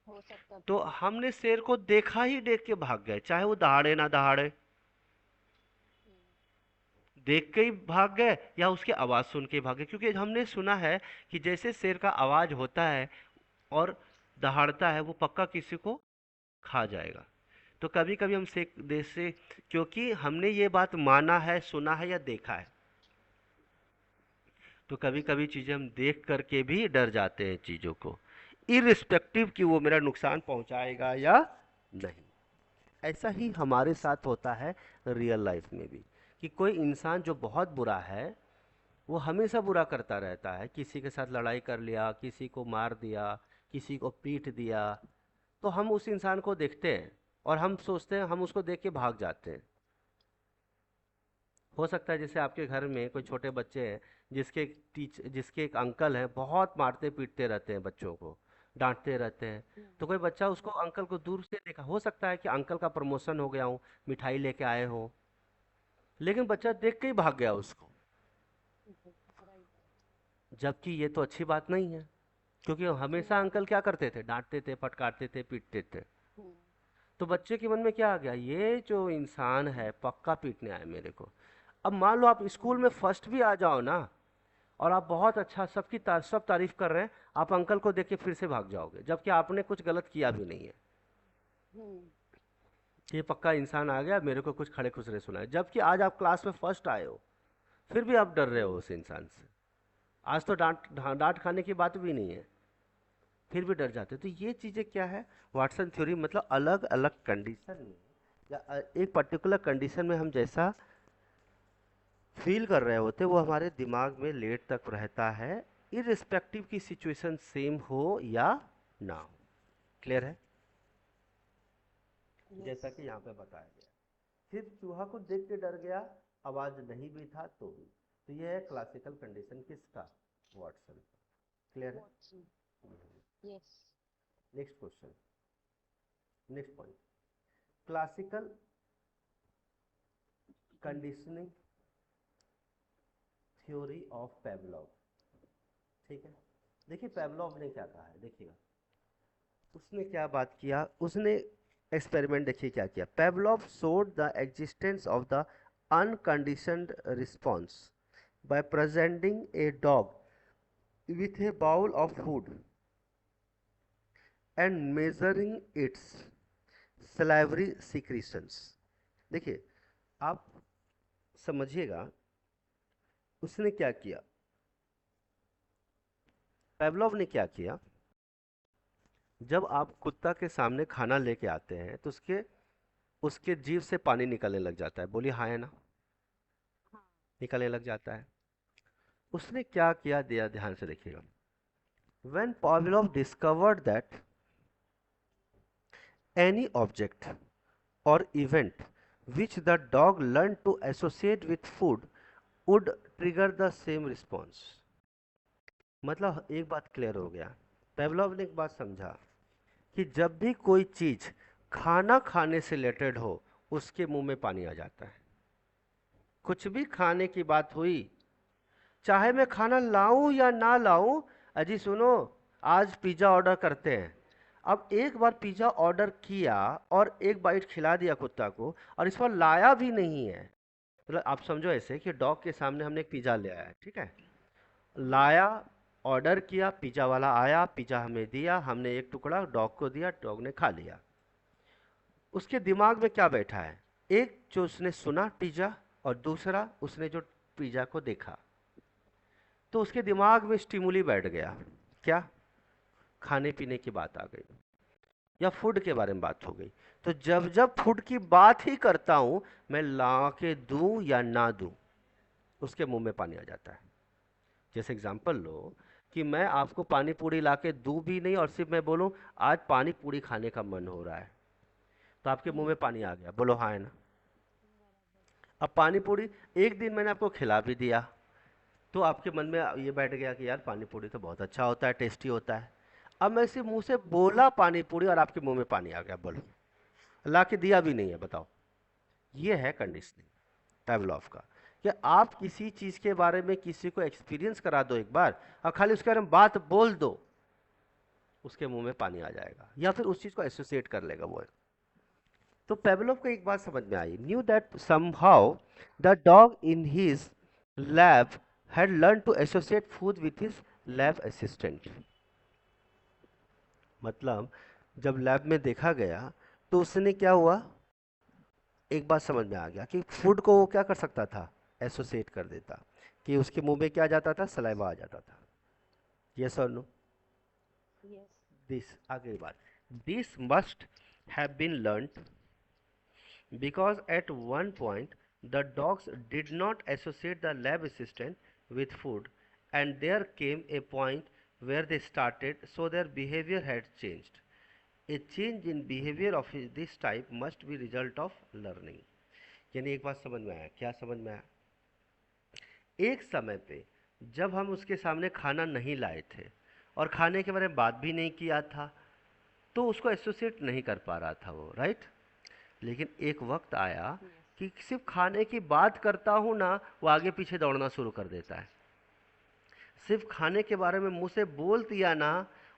S2: हो सकता
S1: तो
S2: था।
S1: हमने शेर को देखा ही देख के भाग गए, चाहे वो दहाड़े ना दहाड़े, देख के ही भाग गए या उसकी आवाज सुन के भागे। क्योंकि हमने सुना है कि जैसे शेर का आवाज होता है और दहाड़ता है, वो पक्का किसी को खा जाएगा। तो कभी कभी हम से देश से, क्योंकि हमने ये बात माना है, सुना है या देखा है, तो कभी कभी चीजें हम देख करके भी डर जाते हैं चीजों को, इरिस्पेक्टिव कि वो मेरा नुकसान पहुंचाएगा या नहीं। ऐसा ही हमारे साथ होता है रियल लाइफ में भी, कि कोई इंसान जो बहुत बुरा है वो हमेशा बुरा करता रहता है, किसी के साथ लड़ाई कर लिया, किसी को मार दिया, किसी को पीट दिया, तो हम उस इंसान को देखते हैं और हम सोचते हैं, हम उसको देख के भाग जाते हैं। हो सकता है जैसे आपके घर में कोई छोटे बच्चे हैं, जिसके एक अंकल हैं, बहुत मारते पीटते रहते हैं बच्चों को, डांटते रहते हैं। तो कोई बच्चा उसको, अंकल को दूर से देखा, हो सकता है कि अंकल का प्रमोशन हो गया हो, मिठाई लेके आए हो, लेकिन बच्चा देख के ही भाग गया उसको,
S2: राइट।
S1: जबकि ये तो अच्छी बात नहीं है। क्योंकि हमेशा अंकल क्या करते थे, डांटते थे, फटकारते थे, पीटते थे। तो बच्चे के मन में क्या आ गया, ये जो इंसान है पक्का पीटने आया मेरे को। अब मान लो आप स्कूल में फर्स्ट भी आ जाओ ना, और आप बहुत अच्छा, सब तारीफ कर रहे हैं, आप अंकल को देख के फिर से भाग जाओगे, जबकि आपने कुछ गलत किया भी नहीं है। ये पक्का इंसान आ गया, मेरे को कुछ खड़े खुसरे सुनाए, जबकि आज आप क्लास में फर्स्ट आए हो, फिर भी आप डर रहे हो उस इंसान से। आज तो डांट खाने की बात भी नहीं है, फिर भी डर जाते हो। तो ये चीज़ें क्या है, वाटसन थ्योरी, मतलब अलग अलग कंडीशन में या एक पर्टिकुलर कंडीशन में हम जैसा फील कर रहे होते, वो हमारे दिमाग में लेट तक रहता है, इरिस्पेक्टिव की सिचुएशन सेम हो या ना हो। क्लियर है? जैसा कि यहाँ पे बताया गया, सिर्फ चूहा को देख के डर गया, आवाज नहीं भी था तो भी। तो ये है क्लासिकल कंडीशन किसका, वाटसन। क्लियर है?
S2: Watching. Yes.
S1: Next question, next point, classical conditioning theory of Pavlov. ठीक है, देखिए पेवलॉव ने क्या कहा है, देखिएगा उसने क्या बात किया, उसने एक्सपेरिमेंट देखिए क्या किया। Pavlov showed the existence of the unconditioned response by presenting a dog with a bowl of food and measuring its salivary secretions। देखिए आप समझिएगा उसने क्या किया, पेवलोव ने क्या किया, जब आप कुत्ता के सामने खाना लेके आते हैं तो उसके जीभ से पानी निकलने लग जाता है, बोलिए हाँ है ना,
S2: हाँ.
S1: निकलने लग जाता है। उसने क्या किया, दिया ध्यान से देखिएगा। When Pavlov discovered that any object or event which the dog learned to associate with food would trigger the same response। मतलब एक बात क्लियर हो गया, पेवलोव ने एक बात समझा कि जब भी कोई चीज खाना खाने से रिलेटेड हो उसके मुंह में पानी आ जाता है। कुछ भी खाने की बात हुई, चाहे मैं खाना लाऊं या ना लाऊं, अजी सुनो आज पिज्जा ऑर्डर करते हैं। अब एक बार पिज्जा ऑर्डर किया और एक बाइट खिला दिया कुत्ता को और इस बार लाया भी नहीं है, मतलब आप समझो ऐसे कि डॉग के सामने हमने एक पिज्जा ले आया है, ठीक है, लाया, ऑर्डर किया, पिज्जा वाला आया, पिज्जा हमें दिया, हमने एक टुकड़ा डॉग को दिया, डॉग ने खा लिया। उसके दिमाग में क्या बैठा है, एक जो उसने सुना पिज्जा और दूसरा उसने जो पिज्जा को देखा, तो उसके दिमाग में स्टिमुली बैठ गया, क्या, खाने पीने की बात आ गई या फूड के बारे में बात हो गई। तो जब जब फूड की बात ही करता हूं, मैं ला के दूं या ना दूं, उसके मुंह में पानी आ जाता है। जैसे एग्जांपल लो कि मैं आपको पानी पूरी ला के दूं भी नहीं और सिर्फ मैं बोलूं आज पानी पूरी खाने का मन हो रहा है, तो आपके मुंह में पानी आ गया, बोलो हाँ है ना। अब पानी पूरी एक दिन मैंने आपको खिला भी दिया तो आपके मन में ये बैठ गया कि यार पानी पूरी तो बहुत अच्छा होता है, टेस्टी होता है। अब मैं सिर्फ मुंह से बोला पानी पूरी और आपके मुंह में पानी आ गया, बोलो, ला के दिया भी नहीं है, बताओ। ये है कंडीशनिंग पेवलॉव का, कि आप किसी चीज के बारे में किसी को एक्सपीरियंस करा दो एक बार और खाली उसके बारे में बात बोल दो, उसके मुंह में पानी आ जाएगा या फिर उस चीज को एसोसिएट कर लेगा वो। तो पेवलोव को एक बात समझ में आई, knew that somehow the dog in his lab had learn to associate food with his lab assistant. मतलब जब लैब में देखा गया तो उसने क्या हुआ, एक बात समझ में आ गया कि फूड को वो क्या कर सकता था, एसोसिएट कर देता, कि उसके मुंह में क्या आ जाता था, सलाइवा आ जाता था। यस और नो?
S2: Yes.
S1: दिस आगे बात, this must have been learned because at one point the dogs did not associate the lab assistant with food and there came a point where they started, so their behavior had changed। A change in behavior of this type must be result of learning। यानी एक बात समझ में आया, क्या समझ में आया, एक समय पे जब हम उसके सामने खाना नहीं लाए थे और खाने के बारे में बात भी नहीं किया था तो उसको एसोसिएट नहीं कर पा रहा था वो, राइट। लेकिन एक वक्त आया
S2: Yes.
S1: कि सिर्फ खाने की बात करता हूं ना, वो आगे पीछे दौड़ना शुरू कर देता है। सिर्फ खाने के बारे में मुंह से बोल दिया ना,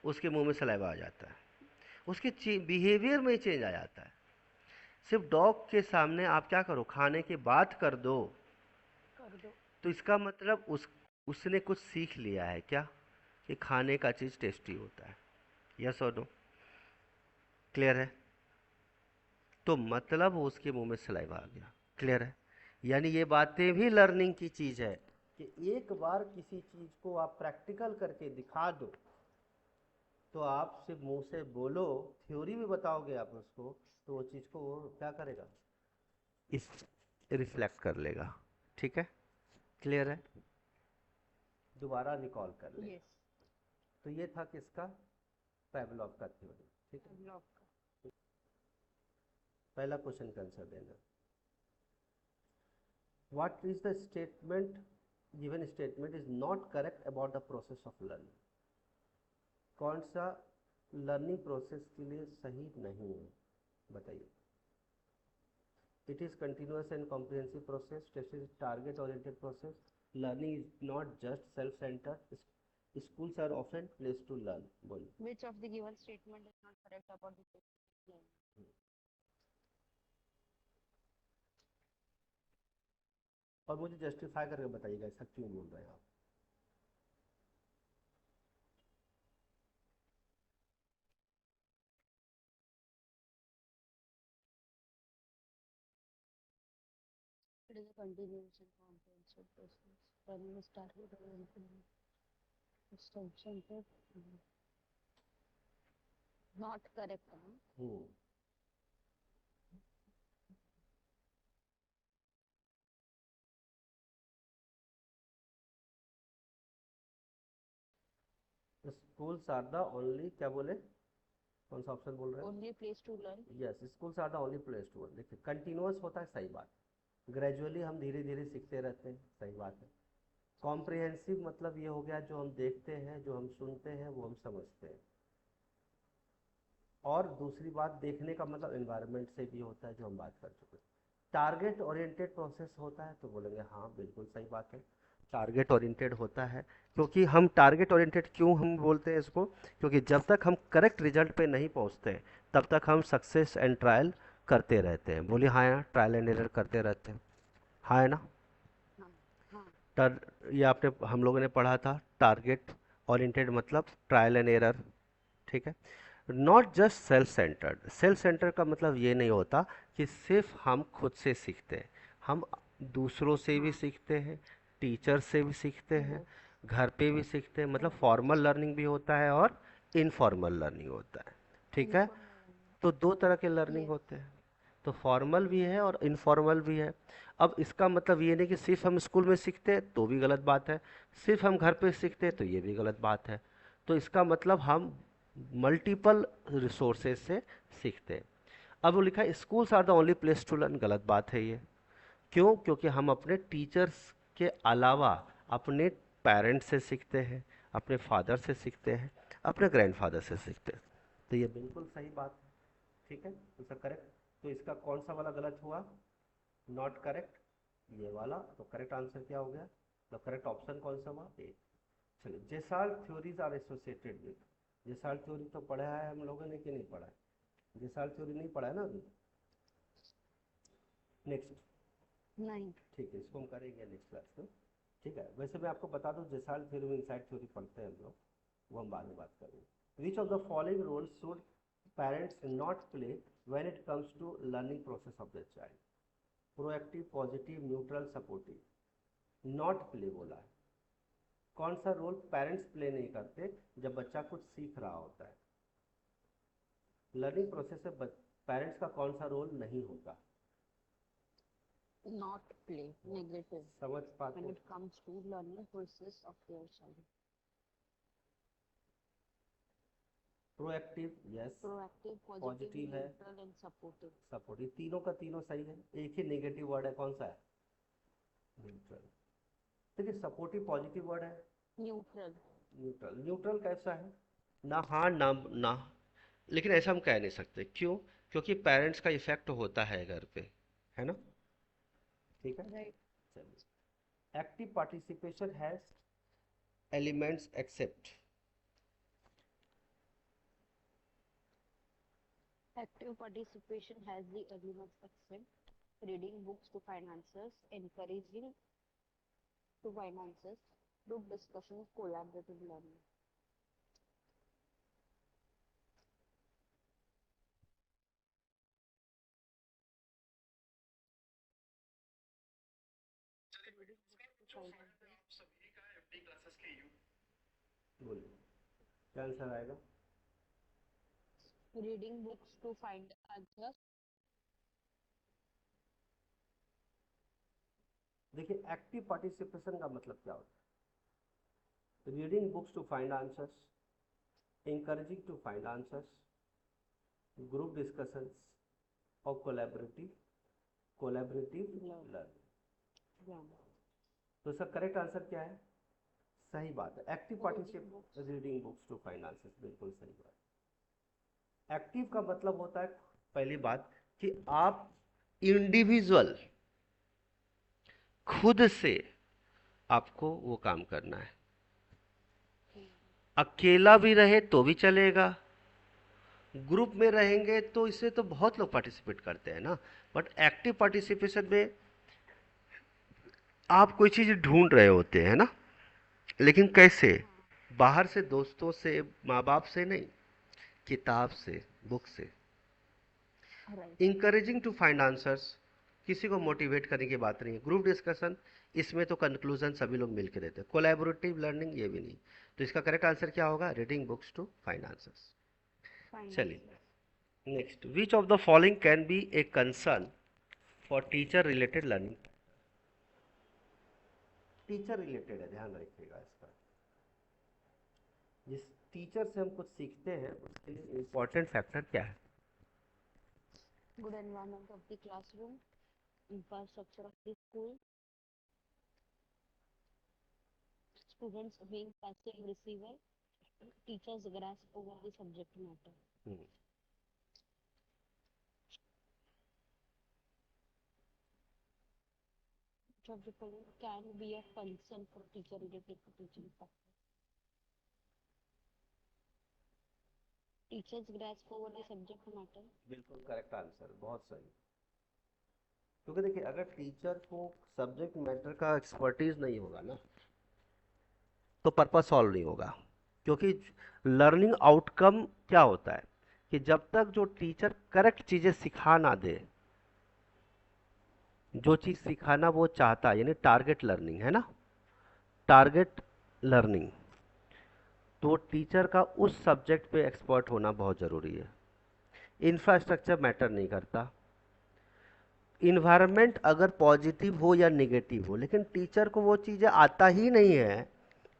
S1: उसके मुंह में सलाइवा आ जाता है, उसके बिहेवियर में चेंज आ जाता है। सिर्फ डॉग के सामने आप क्या करो, खाने की बात कर दो,
S2: कर दो.
S1: तो इसका मतलब उसने कुछ सीख लिया है क्या, कि खाने का चीज़ टेस्टी होता है। यस और नो? क्लियर है? तो मतलब उसके मुंह में सलाइवा आ गया। क्लियर है? यानी ये बातें भी लर्निंग की चीज है कि एक बार किसी चीज को आप प्रैक्टिकल करके दिखा दो, तो आप सिर्फ मुंह से बोलो, थ्योरी भी बताओगे आप उसको, तो वो चीज को वो क्या करेगा, इस रिफ्लेक्ट कर लेगा। ठीक है? क्लियर है? दोबारा रिकॉल कर ले।
S2: Yes.
S1: तो ये था किसका, पेवलॉव का थ्योरी। ठीक है,
S2: Block.
S1: पहला क्वेश्चन का आंसर देना। What is the statement, given statement is not correct about the process of learning? कौन सा लर्निंग प्रोसेस के लिए सही नहीं है, बताइए। It is continuous and comprehensive process, this is target oriented process, learning is not just self centre, schools are often place to learn, बोलिए।
S2: Which of the given statement is not correct about the question?
S1: और मुझे जस्टिफाई करके बताइएगा ऐसा क्यों बोल रहे हैं आप।
S2: It is a continuous and comprehensive process. Learning is target oriented, self-centered, not correct.
S1: Hmm schools are the only, क्या बोले, कौन सा ऑप्शन बोल रहे हैं।
S2: Only place to learn.
S1: Yes, schools are the only place to learn. देखिए कंटिन्यूअस होता है, सही बात, ग्रेजुअली हम धीरे धीरे सीखते रहते हैं, सही बात है। कॉम्प्रिहेंसिव मतलब ये हो गया जो हम देखते हैं, जो हम सुनते हैं, वो हम समझते हैं। और दूसरी बात, देखने का मतलब एनवायरनमेंट से भी होता है, जो हम बात कर चुके हैं। टारगेट ओरिएंटेड प्रोसेस होता है, तो बोलेंगे हाँ बिल्कुल सही बात है, टारगेट ओरिएंटेड होता है। क्योंकि हम टारगेट ओरिएंटेड क्यों हम बोलते हैं इसको, क्योंकि जब तक हम करेक्ट रिजल्ट पे नहीं पहुंचते तब तक हम सक्सेस एंड ट्रायल करते रहते हैं। बोलिए हाँ, यार ट्रायल एंड एरर करते रहते हैं, हाँ है ना।
S2: हाँ हाँ
S1: टर ये आपने हम लोगों ने पढ़ा था, टारगेट ओरिएंटेड मतलब ट्रायल एंड एरर, ठीक है। Not just self centred, self centre का मतलब ये नहीं होता कि सिर्फ हम खुद से सीखते हैं, हम दूसरों से भी
S2: हाँ
S1: सीखते हैं, टीचर से भी सीखते हैं,
S2: yes
S1: घर पे भी सीखते हैं, मतलब
S2: right
S1: फॉर्मल लर्निंग भी होता है और इनफॉर्मल लर्निंग होता है, ठीक है।
S2: informal learning.
S1: तो दो तरह के लर्निंग
S2: Yes.
S1: होते हैं, तो फॉर्मल भी है और इनफॉर्मल भी है। अब इसका मतलब ये नहीं कि सिर्फ हम स्कूल में सीखते हैं तो भी गलत बात है, सिर्फ हम घर पे सीखते हैं तो ये भी गलत बात है। तो इसका मतलब हम मल्टीपल रिसोर्सेज से सीखते हैं। अब वो लिखा है schools are the only place to learn, गलत बात है ये। क्यों? क्योंकि हम अपने टीचर्स के अलावा अपने पेरेंट्स से सीखते हैं, अपने फादर से सीखते हैं, अपने ग्रैंडफादर से सीखते हैं। तो ये बिल्कुल सही बात है, ठीक है, तो सर करेक्ट। तो इसका कौन सा वाला गलत हुआ, नॉट करेक्ट, ये वाला। तो करेक्ट आंसर क्या हो गया, द करेक्ट ऑप्शन कौन सा हुआ, ए। चलिए, Gestalt theories are associated with, Gestalt theory तो पढ़ा है हम लोगों ने कि नहीं पढ़ा है, जेसाल थ्योरी नहीं पढ़ा है ना अभी। नेक्स्ट,
S2: नहीं
S1: ठीक है, इसको हम करेंगे नेक्स्ट क्लास में, ठीक है। वैसे मैं आपको बता दूं, जेसाल थ्योरी में इनसाइड थ्योरी पढ़ते हैं हम लोग, वो हम बाद में बात करेंगे। Which of the following role should parents not play when it comes to learning process of the child, proactive, positive, neutral, supportive. Not play बोला है, कौन सा रोल पेरेंट्स प्ले नहीं करते जब बच्चा कुछ सीख रहा होता है। लर्निंग प्रोसेस में पेरेंट्स का कौन सा रोल नहीं होगा,
S2: not play negative
S1: समझ
S2: when
S1: पाते
S2: it comes to learning process of their child.
S1: Proactive yes,
S2: Proactive, positive,
S1: positive है,
S2: neutral and supportive.
S1: सपोर्टिव, तीनों का तीनों सही है। एक ही नेगेटिव वर्ड है, कौन सा है, न्यूट्रल। देखिए सपोर्टिव पॉजिटिव वर्ड है,
S2: Neutral.
S1: न्यूट्रल, न्यूट्रल कैसा है, ना हाँ ना ना, लेकिन ऐसा हम कह नहीं सकते, क्यों, क्योंकि पेरेंट्स का इफेक्ट होता है घर पे, है ना, ठीक है।
S2: Right.
S1: चलिए, active participation has elements except,
S2: Active participation has the elements accept, reading books to find answers, encouraging to find answers, group discussion, collaborative learning. Reading books to find answers.
S1: बोलिए क्या आंसर आएगा।
S2: Reading books to find answers.
S1: देखिए एक्टिव पार्टिसिपेशन का मतलब क्या होता है, reading books to find answers, encouraging to find answers, group discussions और collaborative
S2: Learn.
S1: learning।
S2: Learn.
S1: तो इसका करेक्ट आंसर क्या है, सही बात है, active participate reading books to finances, बिल्कुल सही बात। एक्टिव का मतलब होता है, पहली बात, कि आप इंडिविजुअल खुद से आपको वो काम करना है। अकेला भी रहे तो भी चलेगा, ग्रुप में रहेंगे तो इससे तो बहुत लोग पार्टिसिपेट करते हैं ना। बट एक्टिव पार्टिसिपेशन में आप कोई चीज़ ढूंढ रहे होते हैं ना, लेकिन कैसे?
S2: हाँ
S1: बाहर से, दोस्तों से, माँ बाप से नहीं, किताब से, बुक से।
S2: Right.
S1: Encouraging to find answers, किसी को मोटिवेट करने की बात नहीं है। ग्रुप डिस्कशन, इसमें तो कंक्लूजन सभी लोग मिलकर देते हैं। कोलैबोरेटिव लर्निंग, ये भी नहीं। तो इसका करेक्ट आंसर क्या होगा? Reading books to find answers. चलिए
S2: finances.
S1: Next, which of the following can be a concern for teacher related learning? Teacher related है, ध्यान रखिएगा इसका। जिस टीचर से हम कुछ सीखते हैं उसके लिए इम्पोर्टेंट फैक्टर क्या है?
S2: Good environment of the classroom, infrastructure of the school, students being passive receiver, teachers grasp over the subject matter.
S1: Hmm,
S2: Which of the following can be a concern for teacher related to teaching factor? Teachers grasp over the subject matter.
S1: बिल्कुल करेक्ट आंसर, बहुत सही। क्योंकि देखिए, अगर टीचर को सब्जेक्ट मैटर का एक्सपर्टीज नहीं होगा ना, तो पर्पस सॉल्व नहीं होगा। क्योंकि लर्निंग आउटकम क्या होता है कि जब तक जो टीचर करेक्ट चीज़ें सिखा ना दे, जो चीज़ सिखाना वो चाहता है, यानी टारगेट लर्निंग है ना, टारगेट लर्निंग, तो टीचर का उस सब्जेक्ट पे एक्सपर्ट होना बहुत ज़रूरी है। इंफ्रास्ट्रक्चर मैटर नहीं करता, इन्वायरमेंट अगर पॉजिटिव हो या नेगेटिव हो, लेकिन टीचर को वो चीज़ें आता ही नहीं है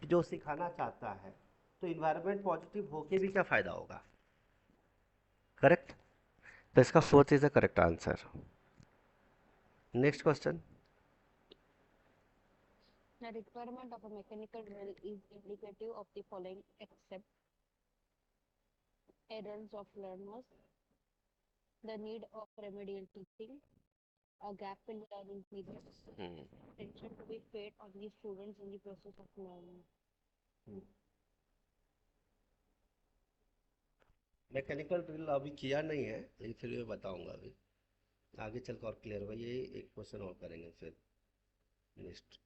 S1: जो सिखाना चाहता है, तो इन्वायरमेंट पॉजिटिव होके भी क्या फ़ायदा होगा? करेक्ट। तो इसका fourth is the correct answer. Next question.
S2: The requirement of a mechanical drill is indicative of the following except errors of learners, the need of remedial teaching, a gap in learning periods, attention to be paid on the students in the process of learning.
S1: Mechanical drill अभी किया नहीं है, लेकिन फिर भी बताऊंगा, अभी आगे चल कर और क्लियर होगा। ये एक क्वेश्चन और करेंगे फिर नेक्स्ट।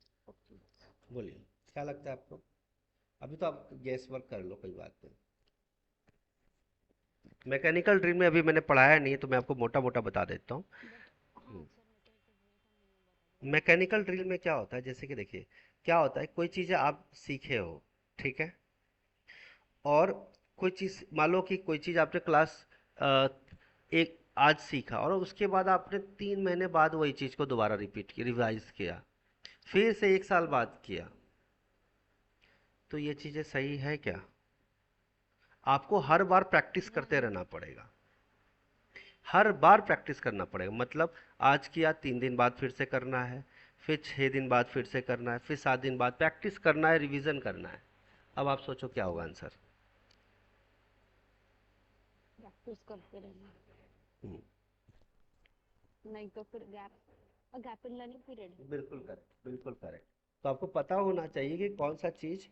S1: बोलिए, क्या लगता है आपको? अभी तो आप गैस वर्क कर लो, कोई बात नहीं। मैकेनिकल ड्रिल में अभी मैंने पढ़ाया नहीं है, तो मैं आपको मोटा मोटा बता देता हूँ।
S2: But हाँ सर मैकेनिकल ड्रिल का मीनिंग बता दो।
S1: मैकेनिकल ड्रिल में क्या होता है, जैसे कि देखिए, क्या होता है, कोई चीज़ें आप सीखे हो, ठीक है, और कोई चीज़, मान लो कि कोई चीज़ आपने क्लास एक आज सीखा, और उसके बाद आपने 3 महीने बाद वही चीज़ को दोबारा रिपीट किया, रिवाइज किया, फिर से 1 साल बाद किया, तो ये चीज़ें सही है क्या? आपको हर बार प्रैक्टिस करते रहना पड़ेगा, हर बार प्रैक्टिस करना पड़ेगा। मतलब आज किया, 3 दिन बाद फिर से करना है, फिर 6 दिन बाद फिर से करना है, फिर 7 दिन बाद प्रैक्टिस करना है, रिवीजन करना है। अब आप सोचो क्या होगा आंसर?
S2: प्रैक्टिस करते रहना,
S1: हम्म,
S2: नहीं तो फिर गैप इन लर्निंग पीरियड।
S1: बिल्कुल करेक्ट, बिल्कुल करेक्ट। तो आपको पता होना चाहिए कि कौन सा चीज़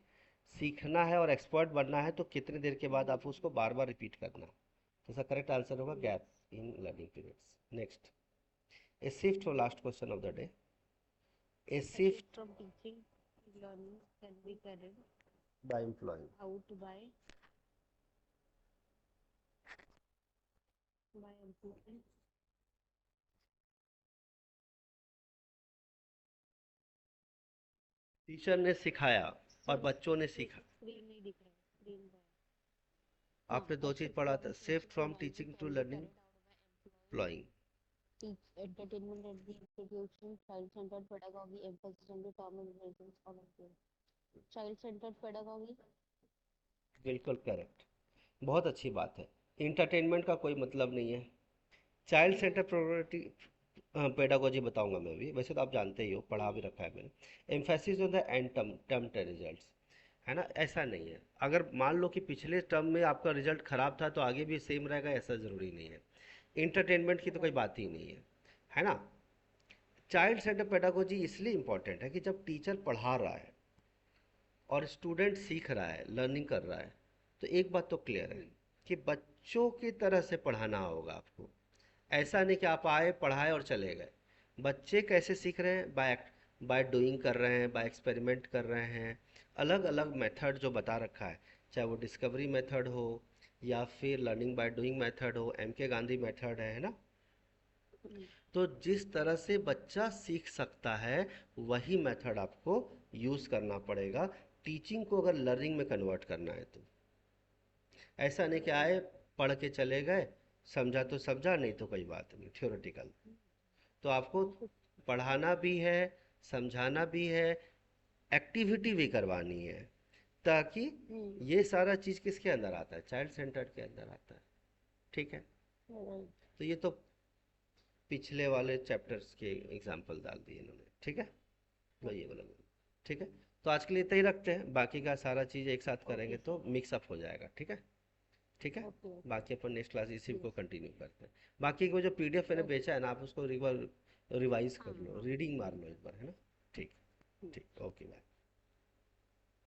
S1: सीखना है और एक्सपर्ट बनना है, तो कितने देर के बाद आप उसको बार बार रिपीट करना। तो इसका करेक्ट आंसर होगा gap in learning periods. Next, a shift for last question of the day. A
S2: A shift
S1: shift
S2: from teaching to learning can be carried
S1: by employing.
S2: out by employing
S1: teacher ने सिखाया और
S2: सर
S1: बच्चों ने सीखा।
S2: स्क्रीन नहीं दिख रहा है, स्क्रीन पर। हाँ,
S1: आपने
S2: a
S1: दो चीज
S2: shift
S1: पढ़ा था,
S2: from
S1: shift
S2: teaching to
S1: from
S2: learning
S1: teaching to
S2: can be
S1: learning
S2: carried out by employing
S1: employing.
S2: teach entertainment at the institution, child-centered pedagogy, emphasis on the term intelligence or child-centered pedagogy.
S1: बिल्कुल करेक्ट, बहुत अच्छी बात है। इंटरटेनमेंट का कोई मतलब नहीं है। चाइल्ड सेंटर प्रोग्रेटिव पेडागोजी बताऊंगा मैं भी, वैसे तो आप जानते ही हो, पढ़ा भी रखा है मैंने। Emphasis on the end term term results, है ना, ऐसा नहीं है। अगर मान लो कि पिछले टर्म में आपका रिजल्ट खराब था तो आगे भी सेम रहेगा, ऐसा ज़रूरी नहीं है। इंटरटेनमेंट की तो कोई
S2: right.
S1: बात ही नहीं है ना। चाइल्ड सेंटर पेडागोजी इसलिए इम्पोर्टेंट है कि जब टीचर पढ़ा रहा है और स्टूडेंट सीख रहा है, लर्निंग कर रहा है, तो एक बात तो क्लियर है
S2: Hmm.
S1: कि बच्चों की तरह से पढ़ाना होगा आपको। ऐसा नहीं कि आप आए पढ़ाए और चले गए। बच्चे कैसे सीख रहे हैं, बाय डूइंग कर रहे हैं, बाय एक्सपेरिमेंट कर रहे हैं। अलग अलग मेथड जो बता रखा है, चाहे वो डिस्कवरी मेथड हो या फिर लर्निंग बाय डूइंग मेथड हो, एम के गांधी मेथड है ना।
S2: Hmm.
S1: तो जिस तरह से बच्चा सीख सकता है वही मेथड आपको यूज़ करना पड़ेगा, टीचिंग को अगर लर्निंग में कन्वर्ट करना है तो। ऐसा नहीं कि
S2: Right.
S1: आए पढ़ के चले गए, समझा तो समझा, नहीं तो कोई बात नहीं, थ्योरेटिकल। तो आपको पढ़ाना भी है, समझाना भी है, एक्टिविटी भी करवानी है, ताकि
S2: Hmm.
S1: ये सारा चीज़ किसके अंदर आता है, चाइल्ड सेंटर्ड के अंदर आता है। ठीक है।
S2: Right.
S1: तो ये तो पिछले वाले चैप्टर्स के एग्जाम्पल डाल दिए इन्होंने, ठीक है। वही ये
S2: Okay.
S1: वाला। ठीक है। तो आज के लिए इतना ही रखते हैं, बाकी का सारा चीज़ एक साथ करेंगे
S2: Okay,
S1: तो
S2: sir.
S1: मिक्सअप हो जाएगा, ठीक है। ठीक है।
S2: Okay, okay.
S1: बाकी अपन नेक्स्ट क्लास इसी
S2: Yes.
S1: को कंटिन्यू करते हैं। बाकी को जो पीडीएफ मैंने
S2: Okay.
S1: बेचा है ना, आप उसको एक बार रिवाइज
S2: हाँ
S1: कर लो,
S2: हाँ
S1: रीडिंग मार
S2: ठीक
S1: लो
S2: है
S1: एक बार, है ना। ठीक।
S2: ठीक
S1: ठीक, ओके बाय।